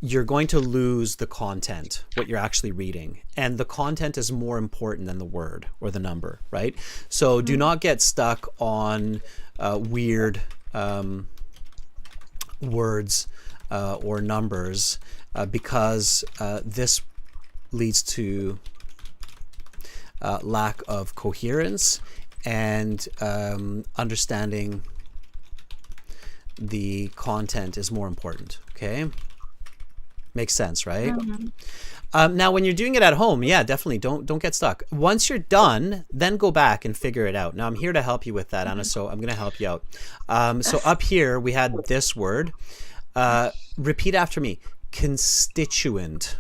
you're going to lose the content, what you're actually reading. And the content is more important than the word or the number, right? So do not get stuck on weird words or numbers because this leads to lack of coherence and understanding the content is more important. Okay, makes sense, right? Now, when you're doing it at home, yeah, definitely don't get stuck. Once you're done, then go back and figure it out. Now, I'm here to help you with that, Anna, so I'm going to help you out. So up here, we had this word. Repeat after me. Constituent.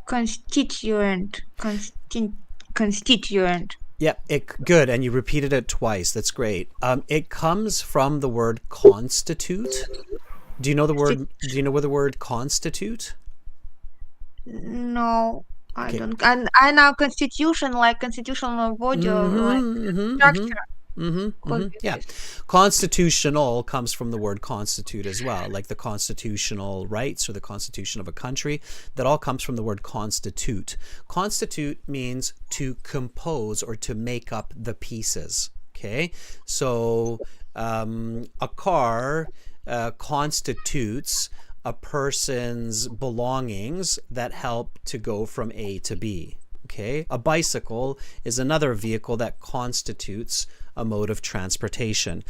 Constituent. Constituent. Yeah, good. And you repeated it twice. That's great. It comes from the word constitute. Do you know the word? Do you know where the word constitute? No, I don't. And I know constitution, like constitutional body, like structure. Yeah. Constitutional comes from the word constitute as well, like the constitutional rights or the constitution of a country. That all comes from the word constitute. Constitute means to compose or to make up the pieces. Okay. So a car constitutes a person's belongings that help to go from A to B. Okay, a bicycle is another vehicle that constitutes a mode of transportation.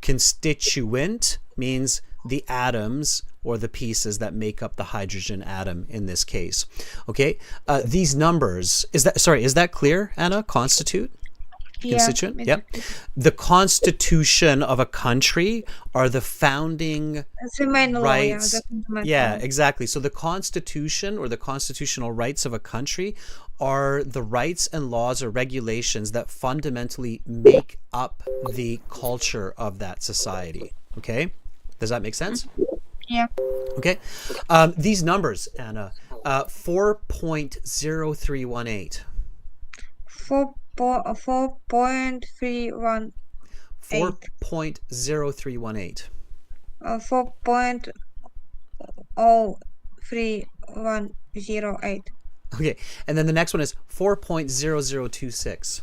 Constituent means the atoms or the pieces that make up the hydrogen atom in this case. Okay, these numbers, is that clear, Anna? Constitute? Constituent? Yeah. The constitution of a country are the founding rights. Yeah, exactly. So the constitution or the constitutional rights of a country are the rights and laws or regulations that fundamentally make up the culture of that society. Okay? Does that make sense? Yeah. Okay. These numbers, Anna, 4.0318. 4.318. 4.0318. 4.03108. Okay, and then the next one is 4.0026.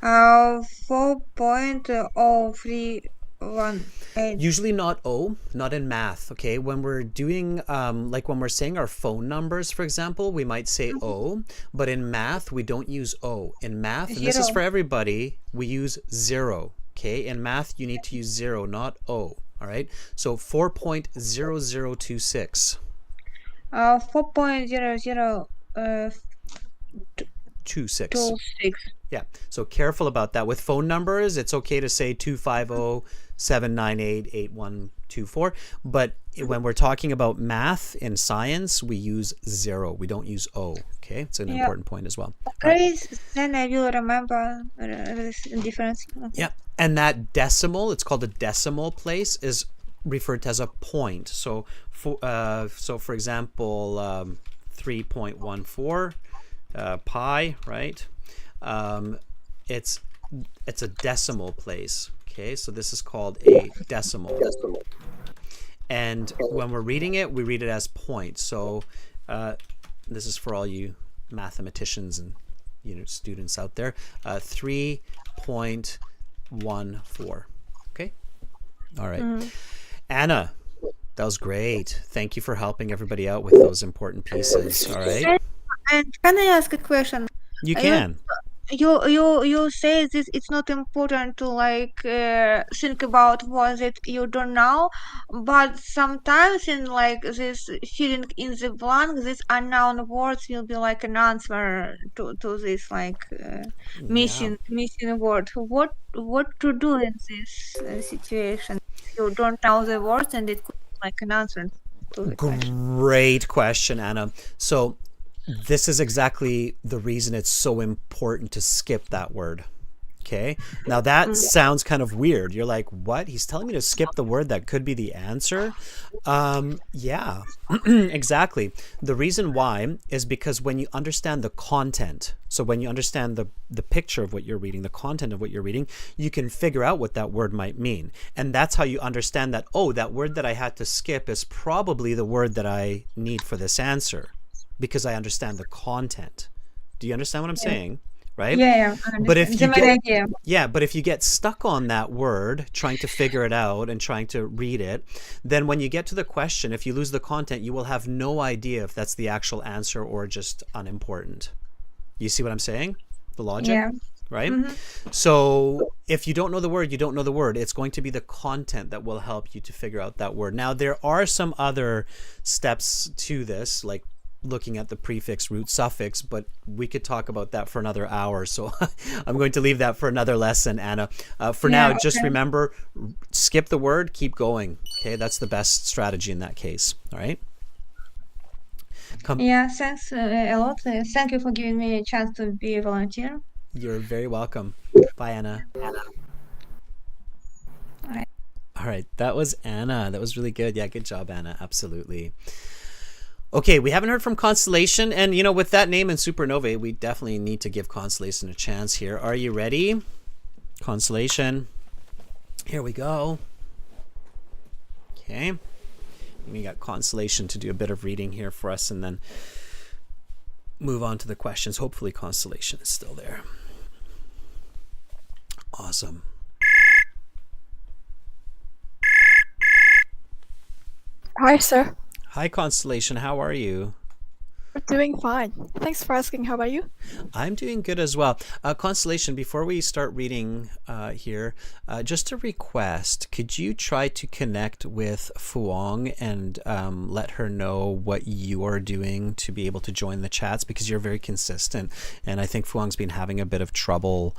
4.0318. Usually not O, not in math, okay? When we're doing, like when we're saying our phone numbers, for example, we might say O, but in math, we don't use O. In math, and this is for everybody, we use 0, okay? In math, you need to use 0, not O, all right? So 4.0026. 4.0026. Yeah, so careful about that. With phone numbers, it's okay to say 250-798-8124, but when we're talking about math in science, we use 0. We don't use O, okay? It's an important point as well. Okay, then I will remember this difference. Yeah, and that decimal, it's called a decimal place, is referred to as a point. So for example, 3.14 pi, right? It's a decimal place. Okay, so this is called a decimal. And when we're reading it, we read it as point. So this is for all you mathematicians and students out there. 3.14. Okay. All right. Anna, that was great. Thank you for helping everybody out with those important pieces. All right. And can I ask a question? You can. You say this, it's not important to think about what it you don't know, but sometimes in this filling in the blank, these unknown words will be like an answer to this missing word. What to do in this situation? You don't know the words, and it could be like an answer to the question. Great question, Anna. So this is exactly the reason it's so important to skip that word. Okay. Now that sounds kind of weird. You're like, what? He's telling me to skip the word that could be the answer? Yeah, exactly. The reason why is because when you understand the content, so when you understand the picture of what you're reading, the content of what you're reading, you can figure out what that word might mean. And that's how you understand that, oh, that word that I had to skip is probably the word that I need for this answer, because I understand the content. Do you understand what I'm saying? right? Yeah, I But if understand. you The main get idea. but if you get stuck on that word, trying to figure it out and trying to read it, then when you get to the question, if you lose the content, you will have no idea if that's the actual answer or just unimportant. You see what I'm saying? The logic, Yeah. right? Mm-hmm. So if you don't know the word, you don't know the word. It's going to be the content that will help you to figure out that word. Now, there are some other steps to this, like looking at the prefix, root, suffix, but we could talk about that for another hour. So I'm going to leave that for another lesson, Anna. For now, just Okay. remember, skip the word, keep going. Okay, that's the best strategy in that case. All right. Yeah, thanks a lot. Thank you for giving me a chance to be a volunteer. You're very welcome. Bye, Anna. All right. All right, that was Anna. That was really good. Yeah, good job, Anna. Absolutely. Okay, we haven't heard from Constellation, and with that name in Supernova, we definitely need to give Constellation a chance here. Are you ready? Constellation. Here we go. Okay. We got Constellation to do a bit of reading here for us and then move on to the questions. Hopefully Constellation is still there. Awesome. Hi, sir. Hi, Constellation. How are you? We're doing fine. Thanks for asking. How about you? I'm doing good as well. Constellation, before we start reading here, just a request. Could you try to connect with Fuong and let her know what you are doing to be able to join the chats? Because you're very consistent. And I think Fuong's been having a bit of trouble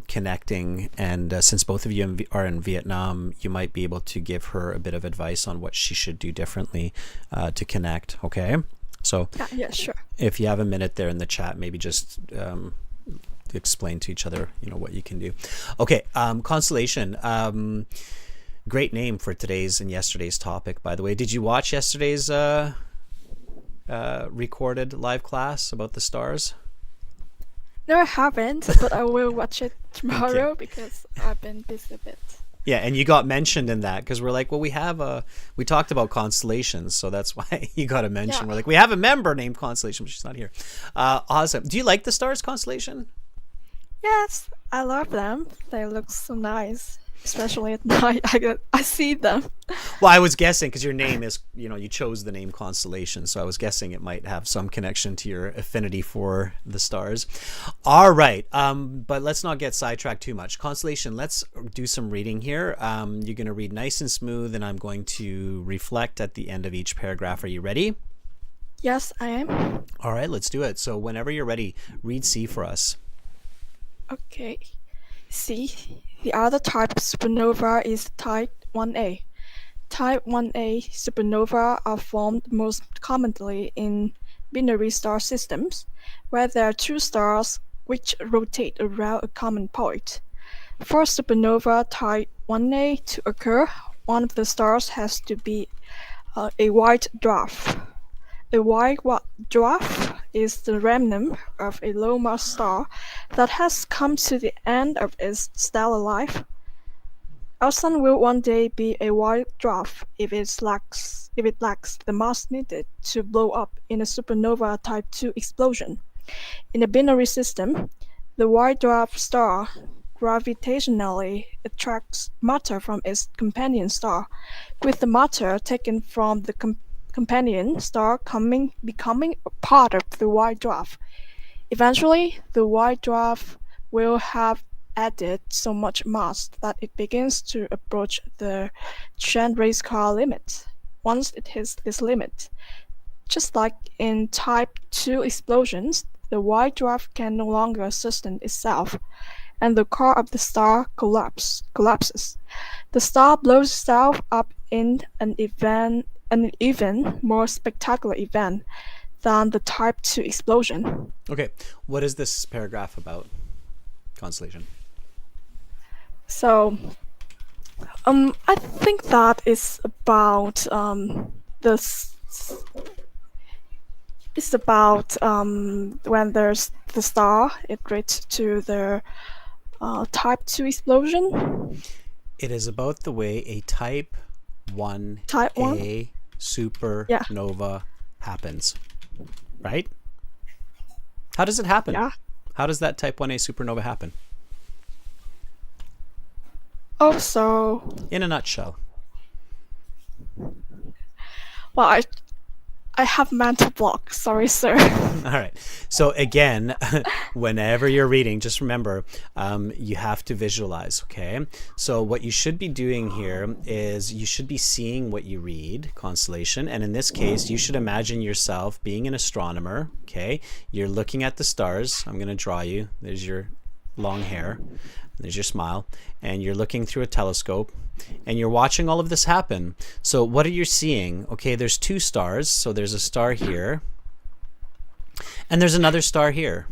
connecting. And since both of you are in Vietnam, you might be able to give her a bit of advice on what she should do differently to connect. Okay? So yeah, sure. If you have a minute there in the chat, maybe just explain to each other, what you can do. Okay, Constellation. Great name for today's and yesterday's topic, by the way. Did you watch yesterday's recorded live class about the stars? No, I haven't, but I will watch it tomorrow because I've been busy a bit. Yeah, and you got mentioned in that because we're like, well, we talked about constellations, so that's why you got a mention. Yeah. We're like, we have a member named Constellation, but she's not here. Awesome. Do you like the stars, Constellation? Yes, I love them. They look so nice, especially at night. I see them. Well, I was guessing because your name is, you chose the name Constellation, so I was guessing it might have some connection to your affinity for the stars. All right, but let's not get sidetracked too much. Constellation, let's do some reading here. You're going to read nice and smooth, and I'm going to reflect at the end of each paragraph. Are you ready? Yes, I am. All right, let's do it. So whenever you're ready, read C for us. Okay. C. The other type of supernova is type 1a. Type 1a supernova are formed most commonly in binary star systems, where there are two stars which rotate around a common point. For supernova type 1a to occur, one of the stars has to be a white dwarf. A white dwarf is the remnant of a low-mass star that has come to the end of its stellar life. Our sun will one day be a white dwarf if it lacks the mass needed to blow up in a supernova type 2 explosion. In a binary system, the white dwarf star gravitationally attracts matter from its companion star, with the matter taken from the companion star becoming a part of the white dwarf. Eventually, the white dwarf will have added so much mass that it begins to approach the Chen race car limit. Once it hits this limit, just like in type 2 explosions, the white dwarf can no longer sustain itself, and the core of the star collapses. The star blows itself up in an even more spectacular event than the type 2 explosion. Okay, what is this paragraph about, Constellation? So, I think that is about it's about when there's the star, it leads to the type 2 explosion. It is about the way a type 1A supernova happens, right? How does it happen? Yeah. How does that type 1a supernova happen? Also, In a nutshell. well, I have mental block. Sorry, sir. All right. So again, whenever you're reading, just remember, you have to visualize, okay? So what you should be doing here is you should be seeing what you read, constellation. And in this case, you should imagine yourself being an astronomer, okay? You're looking at the stars. I'm going to draw you. There's your long hair. There's your smile. And you're looking through a telescope. And you're watching all of this happen. So what are you seeing? Okay, there's 2 stars. So there's a star here. And there's another star here.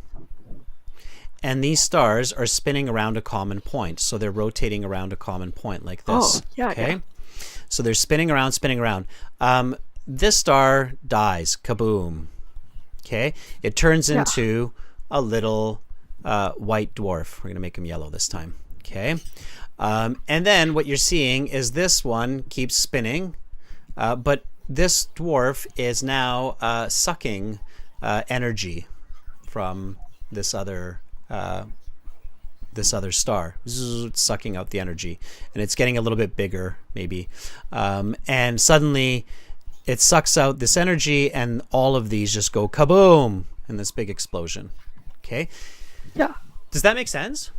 And these stars are spinning around a common point. So they're rotating around a common point like this. Oh, yeah, okay? yeah. So they're spinning around, spinning around. This star dies. Kaboom. Okay? It turns into a little white dwarf. We're going to make him yellow this time. Okay? And then what you're seeing is this one keeps spinning, but this dwarf is now sucking energy from this other star. It's sucking out the energy, and it's getting a little bit bigger, maybe. And suddenly, it sucks out this energy, and all of these just go kaboom in this big explosion. Okay. Yeah. Does that make sense?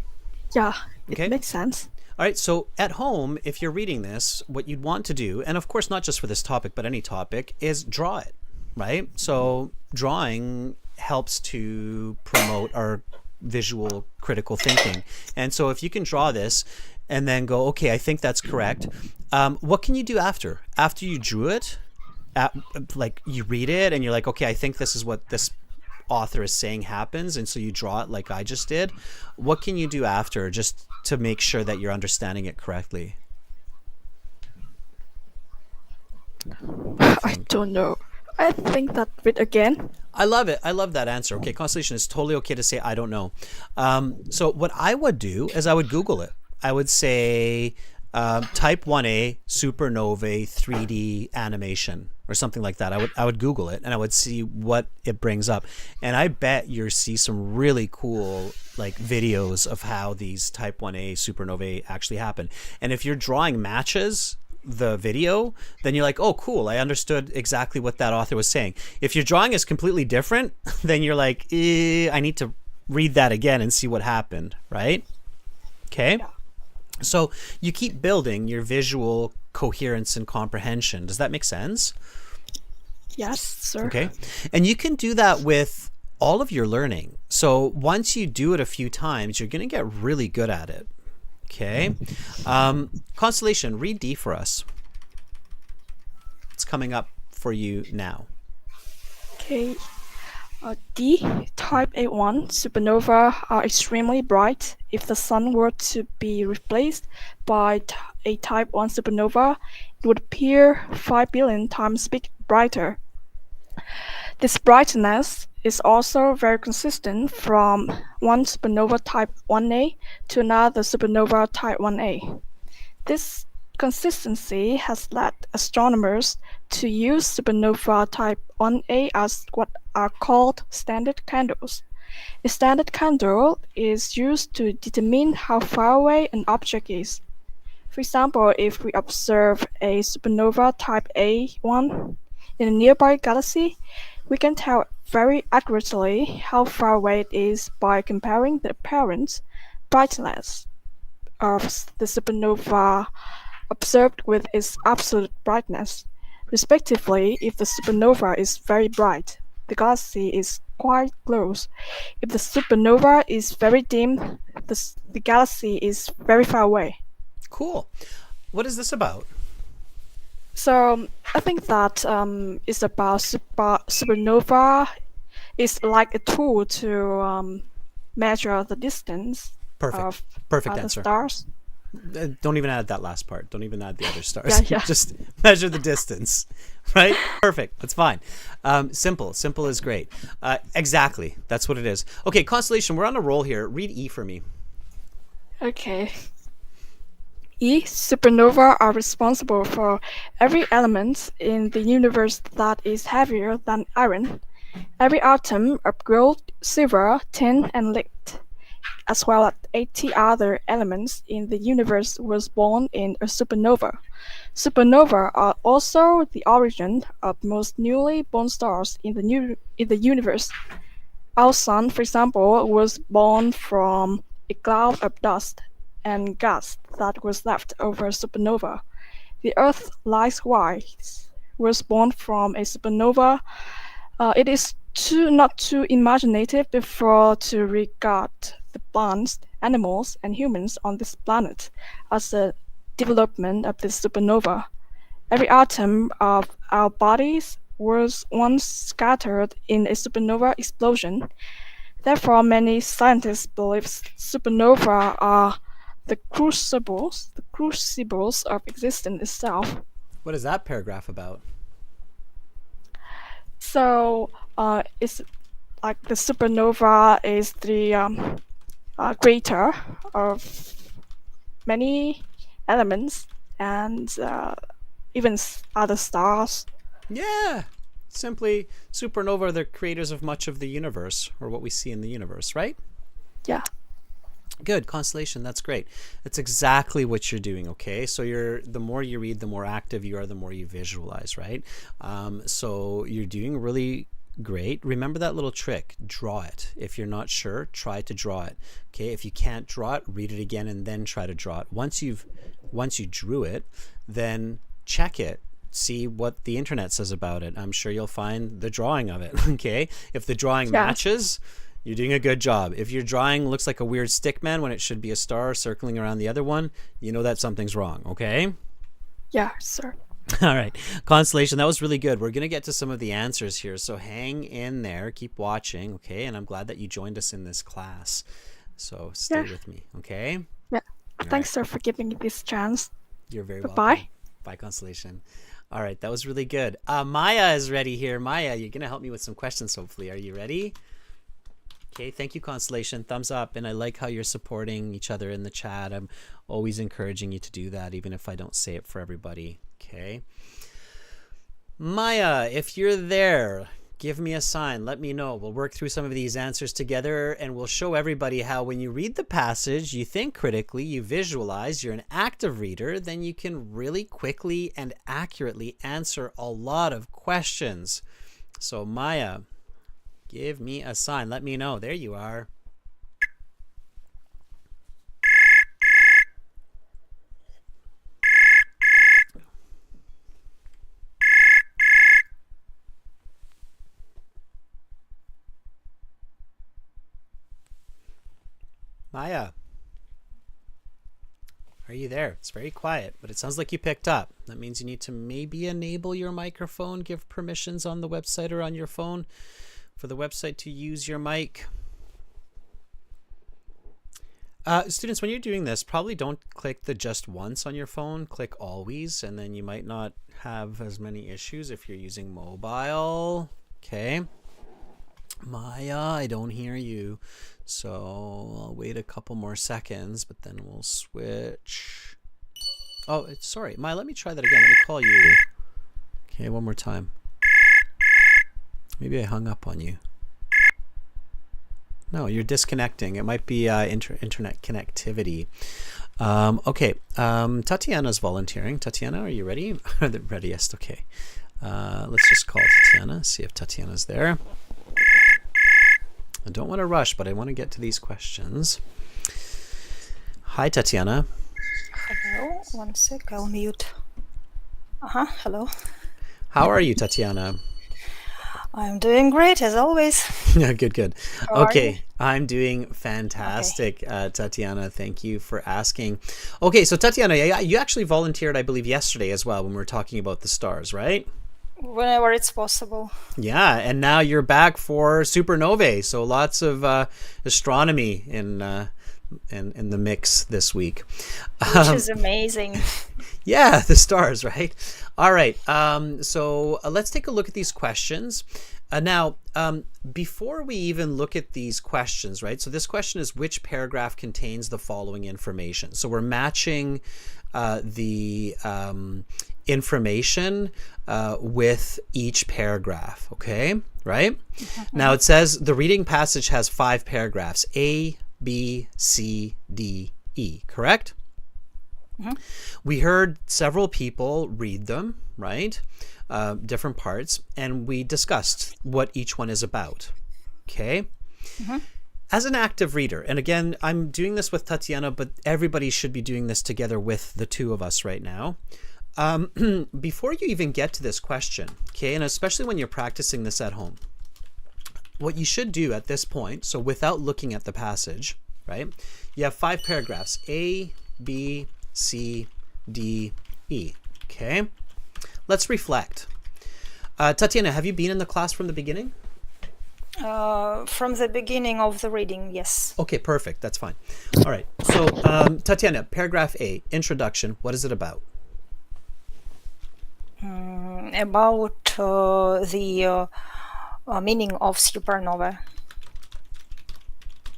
Yeah. Okay. It makes sense. All right, so at home, if you're reading this, what you'd want to do, and of course not just for this topic, but any topic, is draw it, right? So drawing helps to promote our visual critical thinking. And so if you can draw this and then go, okay, I think that's correct. What can you do after? After you drew it, like you read it and you're like, okay, I think this is what this author is saying happens, and so you draw it like I just did. What can you do after, just to make sure that you're understanding it correctly? I don't know. I think that bit again. I love it. I love that answer. Okay, Constellation, is totally okay to say I don't know. So what I would do is I would Google it. I would say type 1a supernovae 3D animation or something like that. I would Google it and I would see what it brings up. And I bet you'll see some really cool like videos of how these type 1a supernovae actually happen. And if your drawing matches the video, then you're like, oh, cool, I understood exactly what that author was saying. If your drawing is completely different, then you're like, I need to read that again and see what happened, right? Okay. Yeah. So you keep building your visual coherence and comprehension. Does that make sense? Yes, sir. Okay. And you can do that with all of your learning. So once you do it a few times, you're going to get really good at it. Okay. Constellation, read D for us. It's coming up for you now. Okay. D, type A1 supernova are extremely bright. If the sun were to be replaced by a type 1 supernova, it would appear 5 billion times brighter. This brightness is also very consistent from one supernova type 1a to another supernova type 1a. This consistency has led astronomers to use supernova type 1a as what are called standard candles. A standard candle is used to determine how far away an object is. For example, if we observe a supernova type A1 in a nearby galaxy, we can tell very accurately how far away it is by comparing the apparent brightness of the supernova observed with its absolute brightness. Respectively, if the supernova is very bright, the galaxy is quite close. If the supernova is very dim, the galaxy is very far away. Cool. What is this about? So I think that it's about supernova. It's like a tool to measure the distance of Perfect the answer. stars. Don't even add that last part. Don't even add the other stars. Yeah. Just measure the distance, right? Perfect. That's fine. Simple is great. Exactly. That's what it is. Okay, Constellation, we're on a roll here. Read E for me. Okay. E, supernova are responsible for every element in the universe that is heavier than iron. Every atom of gold, silver, tin, and lead, as well as 80 other elements in the universe, was born in a supernova. Supernovae are also the origin of most newly born stars in the universe. Our sun, for example, was born from a cloud of dust and gas that was left over a supernova. The Earth, likewise, was born from a supernova. It is not too imaginative to regard the plants, animals, and humans on this planet as a development of this supernova. Every atom of our bodies was once scattered in a supernova explosion. Therefore, many scientists believe supernovae are the crucibles of existence itself. What is that paragraph about? So, it's like the supernova is the creator of many elements and even other stars. Yeah. Simply, supernova are the creators of much of the universe, or what we see in the universe, right? Yeah. Good. Constellation, that's great. That's exactly what you're doing, okay? So the more you read, the more active you are, the more you visualize, right? So you're doing really great. Remember that little trick. Draw it. If you're not sure, try to draw it. Okay? If you can't draw it, read it again and then try to draw it. Once you drew it, then check it. See what the internet says about it. I'm sure you'll find the drawing of it. Okay, if the drawing matches, you're doing a good job. If your drawing looks like a weird stick man when it should be a star circling around the other one, you know that something's wrong. Okay. Yeah, sir. All right, Constellation, that was really good. We're gonna get to some of the answers here, so hang in there, keep watching. Okay, and I'm glad that you joined us in this class, so stay with me. Okay. Yeah. Thanks, sir, for giving me this chance. You're very welcome. Bye, Constellation. All right, that was really good. Maya is ready here. Maya, you're going to help me with some questions, hopefully. Are you ready? Okay, thank you, Constellation. Thumbs up. And I like how you're supporting each other in the chat. I'm always encouraging you to do that, even if I don't say it for everybody. Okay. Maya, if you're there, give me a sign. Let me know. We'll work through some of these answers together, and we'll show everybody how when you read the passage, you think critically, you visualize, you're an active reader, then you can really quickly and accurately answer a lot of questions. So Maya, give me a sign. Let me know. There you are. Maya, are you there? It's very quiet, but it sounds like you picked up. That means you need to maybe enable your microphone, give permissions on the website or on your phone for the website to use your mic. Students, when you're doing this, probably don't click the just once on your phone. Click always, and then you might not have as many issues if you're using mobile. Okay. Maya, I don't hear you. So I'll wait a couple more seconds, but then we'll switch. Oh, sorry. Maya, let me try that again. Let me call you. Okay, one more time. Maybe I hung up on you. No, you're disconnecting. It might be internet connectivity. Okay, Tatiana's volunteering. Tatiana, are you ready? The readiest, okay. Let's just call Tatiana, see if Tatiana's there. I don't want to rush, but I want to get to these questions. Hi, Tatiana. Hello, one sec, I'll mute. Hello. How are you, Tatiana? I'm doing great, as always. Yeah, good. How okay, I'm doing fantastic, Tatiana. Thank you for asking. Okay, so Tatiana, you actually volunteered, I believe, yesterday as well when we were talking about the stars, right? Whenever it's possible. Yeah, and now you're back for supernovae, so lots of astronomy in the mix this week. Which is amazing. Yeah, the stars, right? All right, so let's take a look at these questions. Now, before we even look at these questions, right? So this question is, which paragraph contains the following information? So we're matching the information with each paragraph, okay? Right? Now it says the reading passage has 5 paragraphs, A, B, C, D, E, correct? We heard several people read them, right? Different parts, and we discussed what each one is about, okay? As an active reader, and again, I'm doing this with Tatiana, but everybody should be doing this together with the two of us right now. Before you even get to this question, okay, and especially when you're practicing this at home, what you should do at this point, so without looking at the passage, right, you have 5 paragraphs, A, B, C, D, E, okay? Let's reflect. Tatiana, have you been in the class from the beginning? From the beginning of the reading, yes. Okay, perfect. That's fine. All right. So, Tatiana, paragraph A, introduction. What is it about? About the meaning of supernova.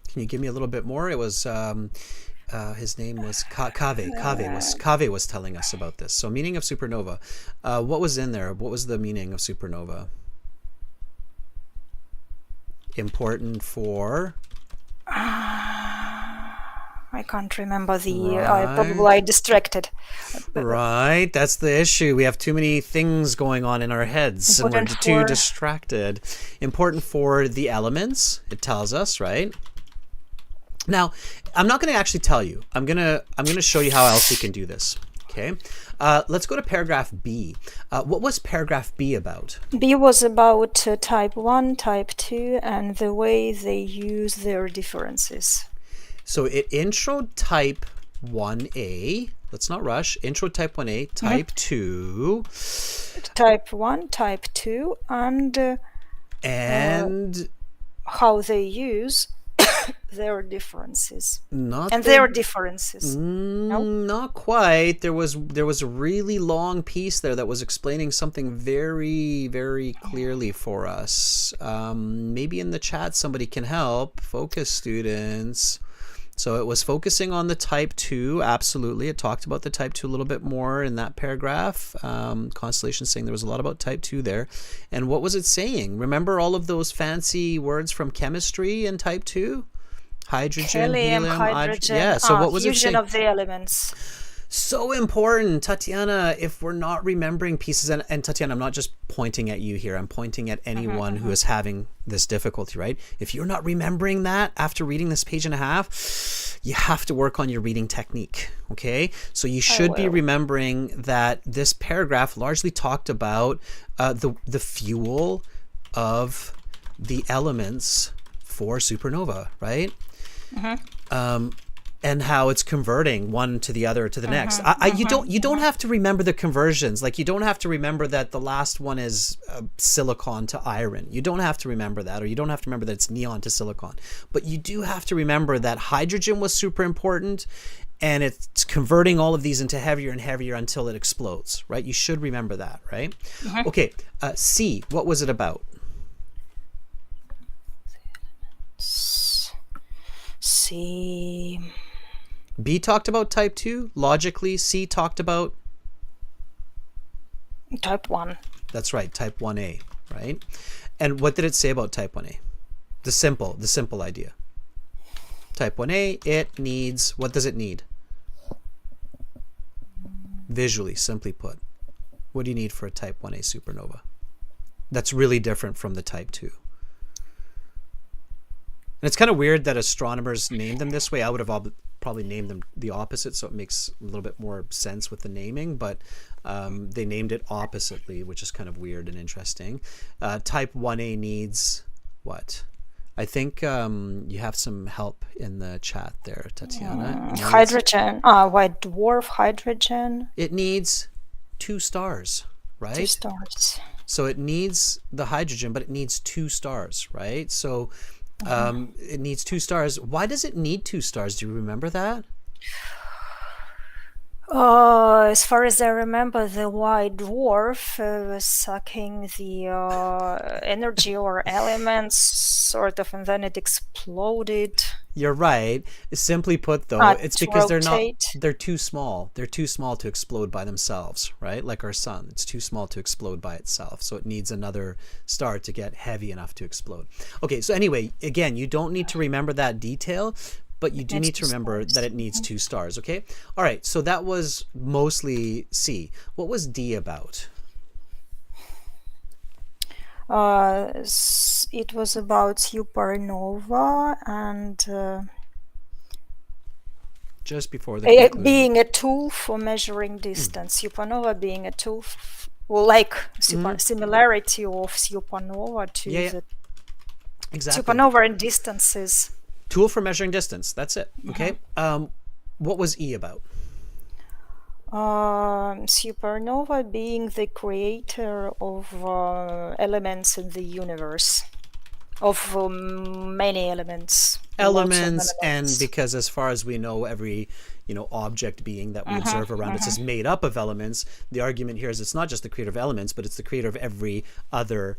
Can you give me a little bit more? It was his name was Kave was telling us about this. So, meaning of supernova. What was in there? What was the meaning of supernova? Important for? I can't remember the. I probably distracted. Right, that's the issue. We have too many things going on in our heads, and we're too distracted. Important for the elements. It tells us, right? Now, I'm not going to actually tell you. I'm gonna show you how else we can do this. Okay, let's go to paragraph B. What was paragraph B about? B was about type 1, type 2, and the way they use their differences. So it introed type 1A. Let's not rush. Intro type 1A, type 2. Type 1, type 2, and how they use their differences. Their differences. No? Not quite. There was a really long piece there that was explaining something very, very clearly for us. Maybe in the chat somebody can help. Focus, students. So it was focusing on the type 2, absolutely. It talked about the type 2 a little bit more in that paragraph. Constellation saying there was a lot about type 2 there. And what was it saying? Remember all of those fancy words from chemistry in type 2? Hydrogen, helium, hydrogen. Yeah, so what was it saying? Fusion of the elements. So important, Tatiana, if we're not remembering pieces, and Tatiana, I'm not just pointing at you here, I'm pointing at anyone who is having this difficulty, right? If you're not remembering that after reading this page and a half, you have to work on your reading technique, okay? So you should be remembering that this paragraph largely talked about the fuel of the elements for supernova, right? And how it's converting one to the other to the next. You don't have to remember the conversions. Like you don't have to remember that the last one is silicon to iron. You don't have to remember that, or you don't have to remember that it's neon to silicon. But you do have to remember that hydrogen was super important, and it's converting all of these into heavier and heavier until it explodes, right? You should remember that, right? Okay, C, what was it about? C. B talked about type 2. Logically, C talked about? Type 1. That's right, type 1A, right? And what did it say about type 1A? The simple idea. Type 1A, it needs, what does it need? Visually, simply put. What do you need for a type 1A supernova? That's really different from the type 2. And it's kind of weird that astronomers named them this way. I would have probably named them the opposite, so it makes a little bit more sense with the naming, but they named it oppositely, which is kind of weird and interesting. Type 1A needs what? I think you have some help in the chat there, Tatiana. Hydrogen, white dwarf hydrogen. It needs 2 stars, right? 2 stars. So it needs the hydrogen, but it needs 2 stars, right? So it needs 2 stars. Why does it need 2 stars? Do you remember that? As far as I remember, the white dwarf was sucking the energy or elements, sort of, and then it exploded. You're right. Simply put, though, it's because rotate. they're too small. They're too small to explode by themselves, right? Like our sun, it's too small to explode by itself. So it needs another star to get heavy enough to explode. Okay, so anyway, again, you don't need to remember that detail, but you do need to remember that it needs 2 stars, okay? All right, so that was mostly C. What was D about? It was about supernova and just before the being a tool for measuring distance. Supernova being a tool, similarity of supernova to the supernova and distances. Tool for measuring distance. That's it. Okay. What was E about? Supernova being the creator of elements in the universe, of many elements. And because as far as we know, every object being that we observe around us is made up of elements. The argument here is it's not just the creator of elements, but it's the creator of every other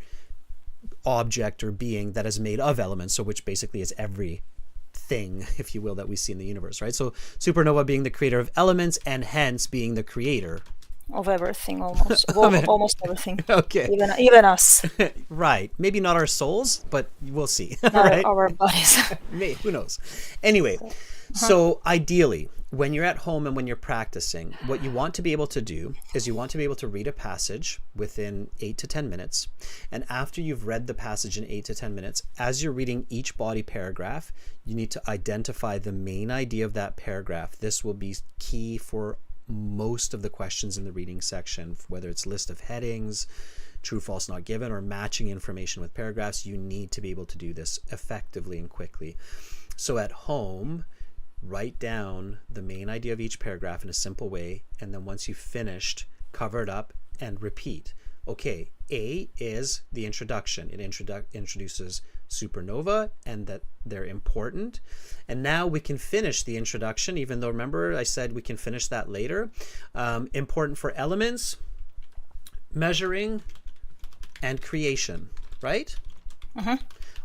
object or being that is made of elements, so which basically is every thing, if you will, that we see in the universe, right? So supernova being the creator of elements and hence being the creator of everything, almost everything. Okay. Even us. Right. Maybe not our souls, but we'll see. Right? Our bodies. Who knows? Anyway, so ideally, when you're at home and when you're practicing, what you want to be able to do is you want to be able to read a passage within 8 to 10 minutes. And after you've read the passage in 8 to 10 minutes, as you're reading each body paragraph, you need to identify the main idea of that paragraph. This will be key for most of the questions in the reading section, whether it's list of headings, true, false, not given, or matching information with paragraphs. You need to be able to do this effectively and quickly. So at home, write down the main idea of each paragraph in a simple way, and then once you've finished, cover it up and repeat. Okay, A is the introduction. It introduces supernova and that they're important. And now we can finish the introduction, even though, remember, I said we can finish that later. Important for elements, measuring, and creation, right?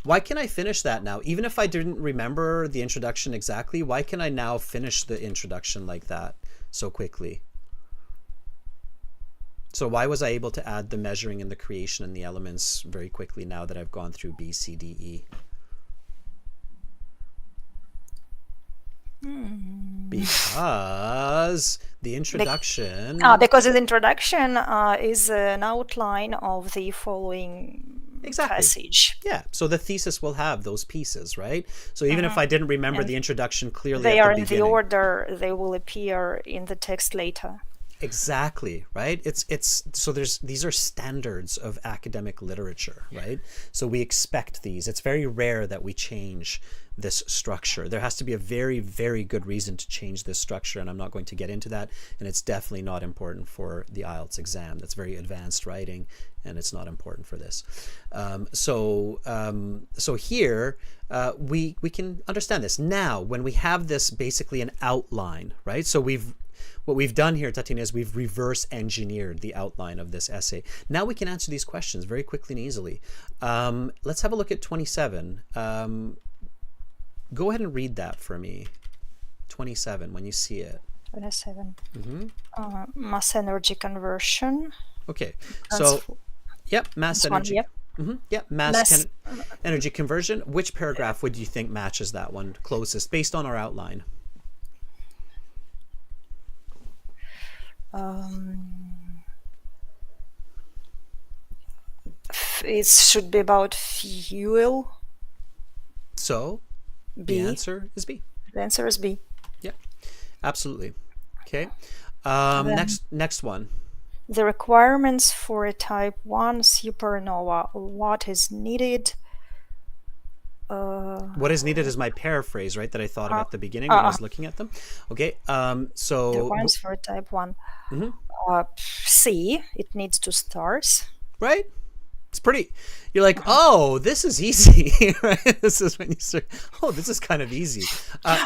Why can I finish that now? Even if I didn't remember the introduction exactly, why can I now finish the introduction like that so quickly? So why was I able to add the measuring and the creation and the elements very quickly now that I've gone through B, C, D, E? Because the introduction... because the introduction is an outline of the following passage. Yeah, so the thesis will have those pieces, right? So even if I didn't remember the introduction clearly they at the are beginning, in the order they will appear in the text later. Exactly, right? It's so these are standards of academic literature, right? So we expect these. It's very rare that we change this structure. There has to be a very, very good reason to change this structure, and I'm not going to get into that, and it's definitely not important for the IELTS exam. That's very advanced writing, and it's not important for this. So here we can understand this. Now, when we have this basically an outline, right? So what we've done here, Tatiana, is we've reverse engineered the outline of this essay. Now we can answer these questions very quickly and easily. Let's have a look at 27. Go ahead and read that for me. 27, when you see it. 27. Mass energy conversion. Okay, so, yep, mass energy. Yep, mass energy conversion. Which paragraph would you think matches that one closest, based on our outline? It should be about fuel. So B. The answer is B. The answer is B. Yeah, absolutely. Okay. Next one. The requirements for a type 1 supernova. What is needed? What is needed is my paraphrase, right, that I thought of at the beginning when I was looking at them. Okay, so... The requirements for a type 1. C, it needs 2 stars. Right? It's pretty... You're like, oh, this is easy, right? This is when you start, oh, this is kind of easy.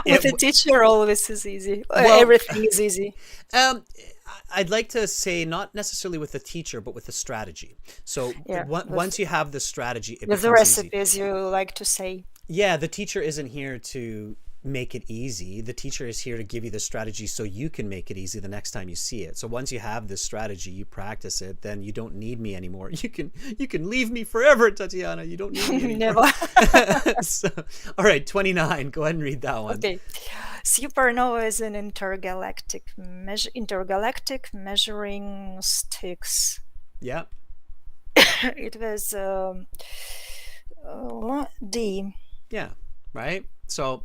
With a teacher, always is easy. Well, everything is easy. I'd like to say not necessarily with the teacher, but with the strategy. So once you have the strategy, it with the becomes recipes, easy. you like to say. Yeah, the teacher isn't here to make it easy. The teacher is here to give you the strategy so you can make it easy the next time you see it. So once you have this strategy, you practice it, then you don't need me anymore. You can leave me forever, Tatiana. You don't need me anymore. Never. So, all right, 29. Go ahead and read that one. Okay. Supernova is an intergalactic measuring sticks. Yeah. It was D. Yeah, right? So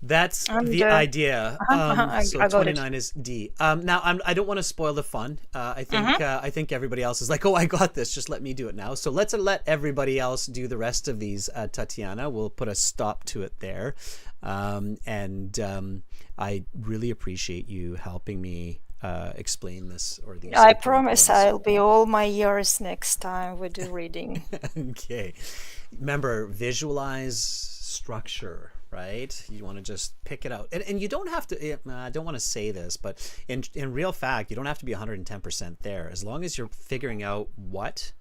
that's the idea. So 29 is D. Now I don't want to spoil the fun. I think everybody else is like, oh, I got this. Just let me do it now. So let's let everybody else do the rest of these. Tatiana, we'll put a stop to it there. I really appreciate you helping me explain this or these. I promise I'll be all my ears next time with the reading. Okay. Remember, visualize structure, right? You want to just pick it out. And you don't have to, I don't want to say this, but in real fact, you don't have to be 110% there. As long as you're figuring out what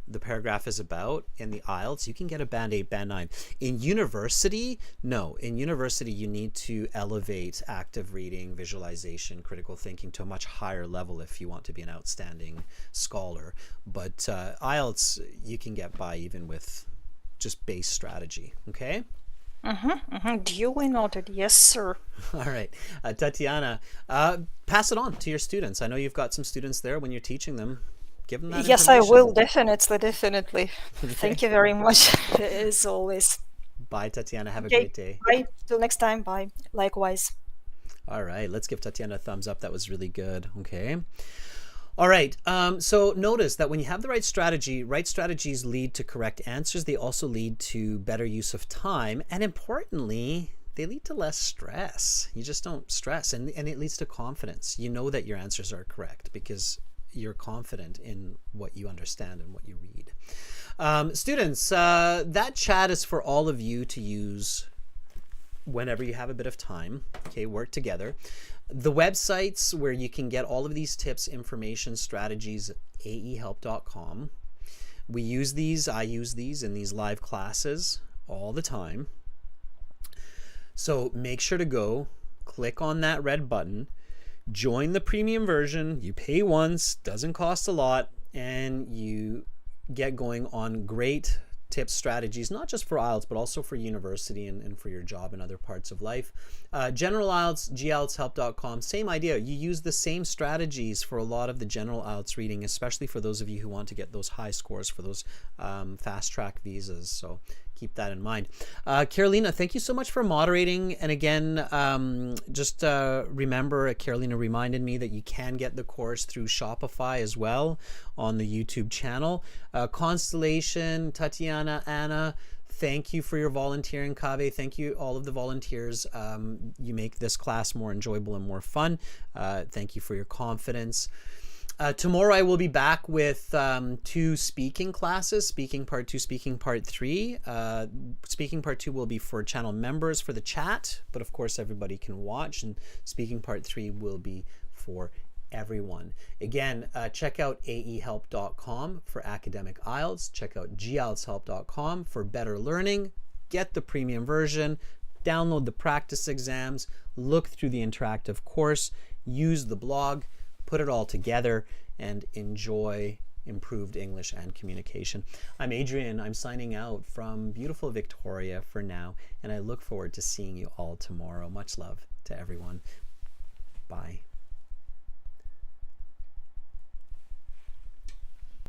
the paragraph is about in the IELTS, you can get a band 8, band 9. In university, no. In university, you need to elevate active reading, visualization, critical thinking to a much higher level if you want to be an outstanding scholar. But IELTS, you can get by even with just base strategy. Okay? Duly noted. Yes, sir. All right. Tatiana, pass it on to your students. I know you've got some students there. When you're teaching them, give them that Yes, I will. information. Definitely. Thank you very much, as always. Bye, Tatiana. Have a great day. Bye. Till next time. Bye. Likewise. All right. Let's give Tatiana a thumbs up. That was really good. Okay. All right. So notice that when you have the right strategies lead to correct answers. They also lead to better use of time. And importantly, they lead to less stress. You just don't stress. And it leads to confidence. You know that your answers are correct because you're confident in what you understand and what you read. Students, that chat is for all of you to use whenever you have a bit of time. Okay, work together. The websites where you can get all of these tips, information, strategies, aehelp.com. We use these, I use these in these live classes all the time. So make sure to go, click on that red button, join the premium version. You pay once, doesn't cost a lot, and you get going on great tips, strategies, not just for IELTS, but also for university and for your job and other parts of life. General IELTS, gieltshelp.com, same idea. You use the same strategies for a lot of the general IELTS reading, especially for those of you who want to get those high scores for those fast track visas. So keep that in mind. Carolina, thank you so much for moderating. And again, just remember, Carolina reminded me that you can get the course through Shopify as well on the YouTube channel. Constellation, Tatiana, Anna, thank you for your volunteering. Kaveh, thank you, all of the volunteers. You make this class more enjoyable and more fun. Thank you for your confidence. Tomorrow I will be back with 2 speaking classes, speaking part 2, speaking part 3. Speaking part 2 will be for channel members for the chat, but of course everybody can watch, and speaking part 3 will be for everyone. Again, check out aehelp.com for academic IELTS. Check out gieltshelp.com for better learning. Get the premium version, download the practice exams, look through the interactive course, use the blog, put it all together, and enjoy improved English and communication. I'm Adrian. I'm signing out from beautiful Victoria for now, and I look forward to seeing you all tomorrow. Much love to everyone. Bye.